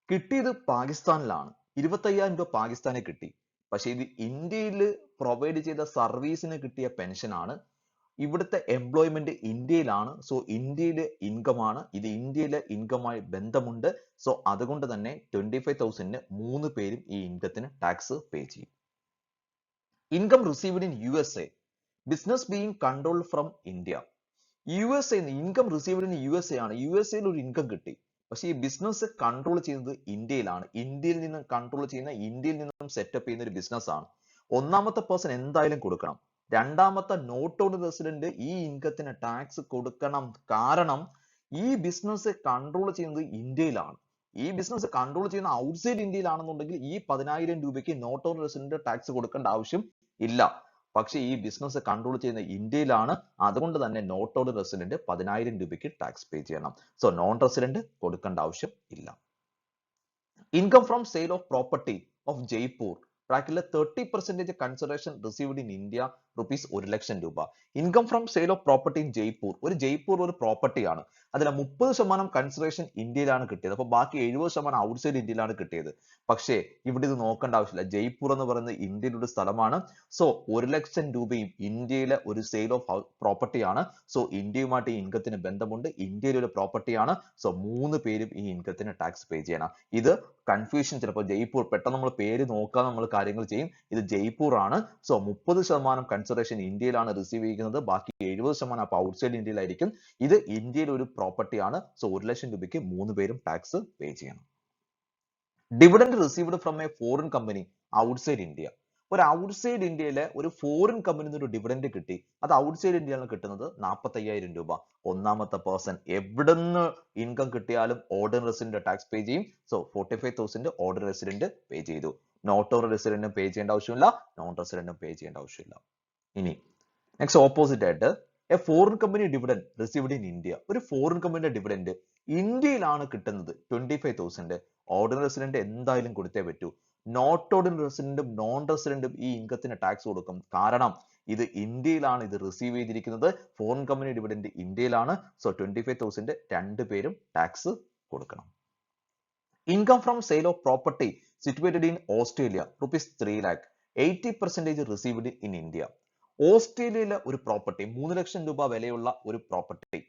കിട്ടിയത് പാകിസ്ഥാനിലാണ്. 25,000 രൂപ പാകിസ്ഥാനിൽ കിട്ടി. പക്ഷെ ഇത് ഇന്ത്യയിൽ പ്രൊവൈഡ് ചെയ്ത സർവീസിന് കിട്ടിയ പെൻഷനാണ്. ഇവിടുത്തെ എംപ്ലോയ്മെന്റ് ഇന്ത്യയിലാണ്. സോ ഇന്ത്യയിലെ ഇൻകം ആണ്. ഇത് ഇന്ത്യയിലെ ഇൻകമായി ബന്ധമുണ്ട്. സോ അതുകൊണ്ട് തന്നെ 25,000 3 പേരും ഈ ഇൻകത്തിന് ടാക്സ് പേ ചെയ്യും. Income received in USA, business being controlled from India. USA income received in USA ആണ്. USA ഒരു ഇൻകം കിട്ടി. പക്ഷെ ഈ ബിസിനസ് കൺട്രോൾ ചെയ്യുന്നത് ഇന്ത്യയിലാണ്. ഇന്ത്യയിൽ നിന്നും കൺട്രോൾ ചെയ്യുന്ന, ഇന്ത്യയിൽ നിന്നും സെറ്റപ്പ് ചെയ്യുന്ന ഒരു ബിസിനസ് ആണ്. ഒന്നാമത്തെ പേഴ്സൺ എന്തായാലും കൊടുക്കണം. രണ്ടാമത്തെ നോട്ട് ഓൺ റെസിഡന്റ് ഈ ഇൻകത്തിന് ടാക്സ് കൊടുക്കണം. കാരണം ഈ ബിസിനസ് കൺട്രോൾ ചെയ്യുന്നത് ഇന്ത്യയിലാണ്. ഈ ബിസിനസ് കൺട്രോൾ ചെയ്യുന്ന ഔട്ട്സൈഡ് ഇന്ത്യയിലാണെന്നുണ്ടെങ്കിൽ ഈ 10,000 രൂപയ്ക്ക് നോട്ട് ഓൺ റെസിഡന്റ് ടാക്സ് കൊടുക്കേണ്ട ആവശ്യം ഇല്ല. പക്ഷെ ഈ ബിസിനസ് കൺട്രോൾ ചെയ്യുന്ന ഇന്ത്യയിലാണ്. അതുകൊണ്ട് തന്നെ നോട്ട് ഓൺ റെസിഡന്റ് 10,000 രൂപയ്ക്ക് ടാക്സ് പേ ചെയ്യണം. സോ നോൺ റെസിഡന്റ് കൊടുക്കേണ്ട ആവശ്യം ഇല്ല. Income from sale of property of Jaipur ബ്രാക്കറ്റിലെ 30% കൺസിഡറേഷൻ റിസീവ്ഡ് ഇൻ ഇന്ത്യ ₹1,00,000 രൂപ. Income from sale of property in Jaipur. Jaipur ഒരു പ്രോപ്പർട്ടിയാണ്. അതിലെ 30% കൺസിഡറേഷൻ ഇന്ത്യയിലാണ് കിട്ടിയത്. അപ്പൊ ബാക്കി 70% ഔട്ട്സൈഡ് ഇന്ത്യയിലാണ് കിട്ടിയത്. പക്ഷേ ഇവിടെ ഇത് നോക്കേണ്ട ആവശ്യമില്ല. ജയ്പൂർ എന്ന് പറയുന്നത് ഇന്ത്യയിലെ ഒരു സ്ഥലമാണ്. സോ 1,00,000 രൂപയും ഇന്ത്യയിലെ ഒരു സെയിൽ ഓഫ് പ്രോപ്പർട്ടിയാണ്. സോ ഇന്ത്യയുമായിട്ട് ഈ ഇൻകത്തിന് ബന്ധമുണ്ട്. ഇന്ത്യയിലെ ഒരു പ്രോപ്പർട്ടിയാണ്. സോ 3 പേരും ഈ ഇൻകത്തിന് ടാക്സ് പേ ചെയ്യണം. ഇത് കൺഫ്യൂഷൻ ചിലപ്പോൾ ജയ്പൂർ പെട്ടെന്ന് നമ്മൾ പേര് നോക്കാൻ നമ്മൾ കാര്യങ്ങൾ ചെയ്യും. ഇത് ജയ്പൂർ ആണ്. സോ 30% കൺസിഡറേഷൻ ഇന്ത്യയിലാണ് റിസീവ് ചെയ്യുന്നത്. ബാക്കി 70% അപ്പൊ ഔട്ട്സൈഡ് ഇന്ത്യയിലായിരിക്കും. ഇത് ഇന്ത്യയിലെ ഒരു പ്രോപ്പർട്ടി ആണ്. സോ 1,00,000 രൂപയ്ക്ക് 3 പേരും ടാക്സ് പേ ചെയ്യണം. Dividend received from A foreign company outside India. ഒരു ഔട്ട്സൈഡ് ഇന്ത്യയിലെ ഒരു ഫോറിൻ കമ്പനിയിൽ നിന്ന് ഒരു ഡിവിഡൻഡ് കിട്ടി. അത് ഔട്ട്സൈഡ് ഇന്ത്യയിലാണ് കിട്ടുന്നത് 45,000 രൂപ. ഒന്നാമത്തെ പേഴ്സൺ എവിടുന്ന് ഇൻകം കിട്ടിയാലും ഓർഡിനറി റെസിഡന്റ് ടാക്സ് പേ ചെയ്യും. സോ 45,000 ഓർഡിനറി റെസിഡന്റ് പേ ചെയ്തു. നോട്ട് ഓൺ റെസിഡന്റും പേ ചെയ്യേണ്ട ആവശ്യമില്ല. നോൺ റെസിഡന്റും പേ ചെയ്യേണ്ട ആവശ്യമില്ല. ഇനി നെക്സ്റ്റ് ഓപ്പോസിറ്റ് ആയിട്ട് A foreign company dividend received in India. ഒരു ഫോറിൻ കമ്പനിയുടെ ഡിവിഡൻഡ് ഇന്ത്യയിലാണ് കിട്ടുന്നത് 25,000. ഓർഡിനറി റെസിഡന്റ് എന്തായാലും കൊടുത്തേ പറ്റൂ. നോട്ട് ഓർഡിനറി റെസിഡന്റും നോൺ റെസിഡന്റും ഈ ഇൻകത്തിന് ടാക്സ് കൊടുക്കും. കാരണം ഇത് ഇന്ത്യയിലാണ് ഇത് റിസീവ് ചെയ്തിരിക്കുന്നത്. ഫോറിൻ കമ്പനി ഡിവിഡൻഡ് ഇന്ത്യയിലാണ്. സോ 25,000 2 പേരും ടാക്സ് കൊടുക്കണം. Income from sale of property situated in Australia ₹3,00,000, 80% received in India. ഓസ്ട്രേലിയയിലെ ഒരു പ്രോപ്പർട്ടി 3,00,000 രൂപ വിലയുള്ള ഒരു പ്രോപ്പർട്ടി,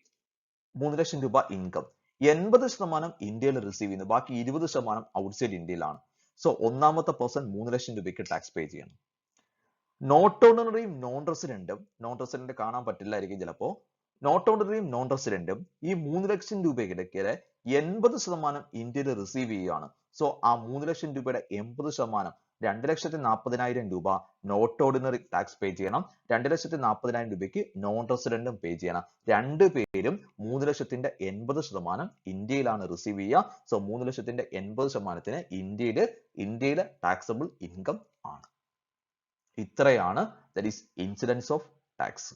3,00,000 രൂപ ഇൻകം, 80% ഇന്ത്യയിൽ റിസീവ് ചെയ്യുന്നു. ബാക്കി 20% ഔട്ട്സൈഡ് ഇന്ത്യയിലാണ്. സോ ഒന്നാമത്തെ പേഴ്സൺ 3,00,000 രൂപയ്ക്ക് ടാക്സ് പേ ചെയ്യണം. നോട്ട് ഓർഡിനറിയും നോൺ റെസിഡന്റ് കാണാൻ പറ്റില്ലായിരിക്കും ചിലപ്പോ. നോട്ട് ഓർഡിനറിയും നോൺ റെസിഡന്റും ഈ 3,00,000 രൂപയ്ക്കിടയ്ക്ക് 80% ഇന്ത്യയിൽ റിസീവ് ചെയ്യുകയാണ്. സോ ആ 3,00,000 രൂപയുടെ 80% 2,40,000 രൂപ നോട്ട് ഓർഡിനറി ടാക്സ് പേ ചെയ്യണം. 2,40,000 രൂപയ്ക്ക് നോൺ റെസിഡന്റും പേ ചെയ്യണം. 2 പേരും 3,00,000ന്റെ 80% ഇന്ത്യയിലാണ് റിസീവ് ചെയ്യുക. സോ 3,00,000ന്റെ 80%ത്തിന് ഇന്ത്യയിലെ ടാക്സബിൾ ഇൻകം ആണ്. ഇത്രയാണ് that is incidents of tax.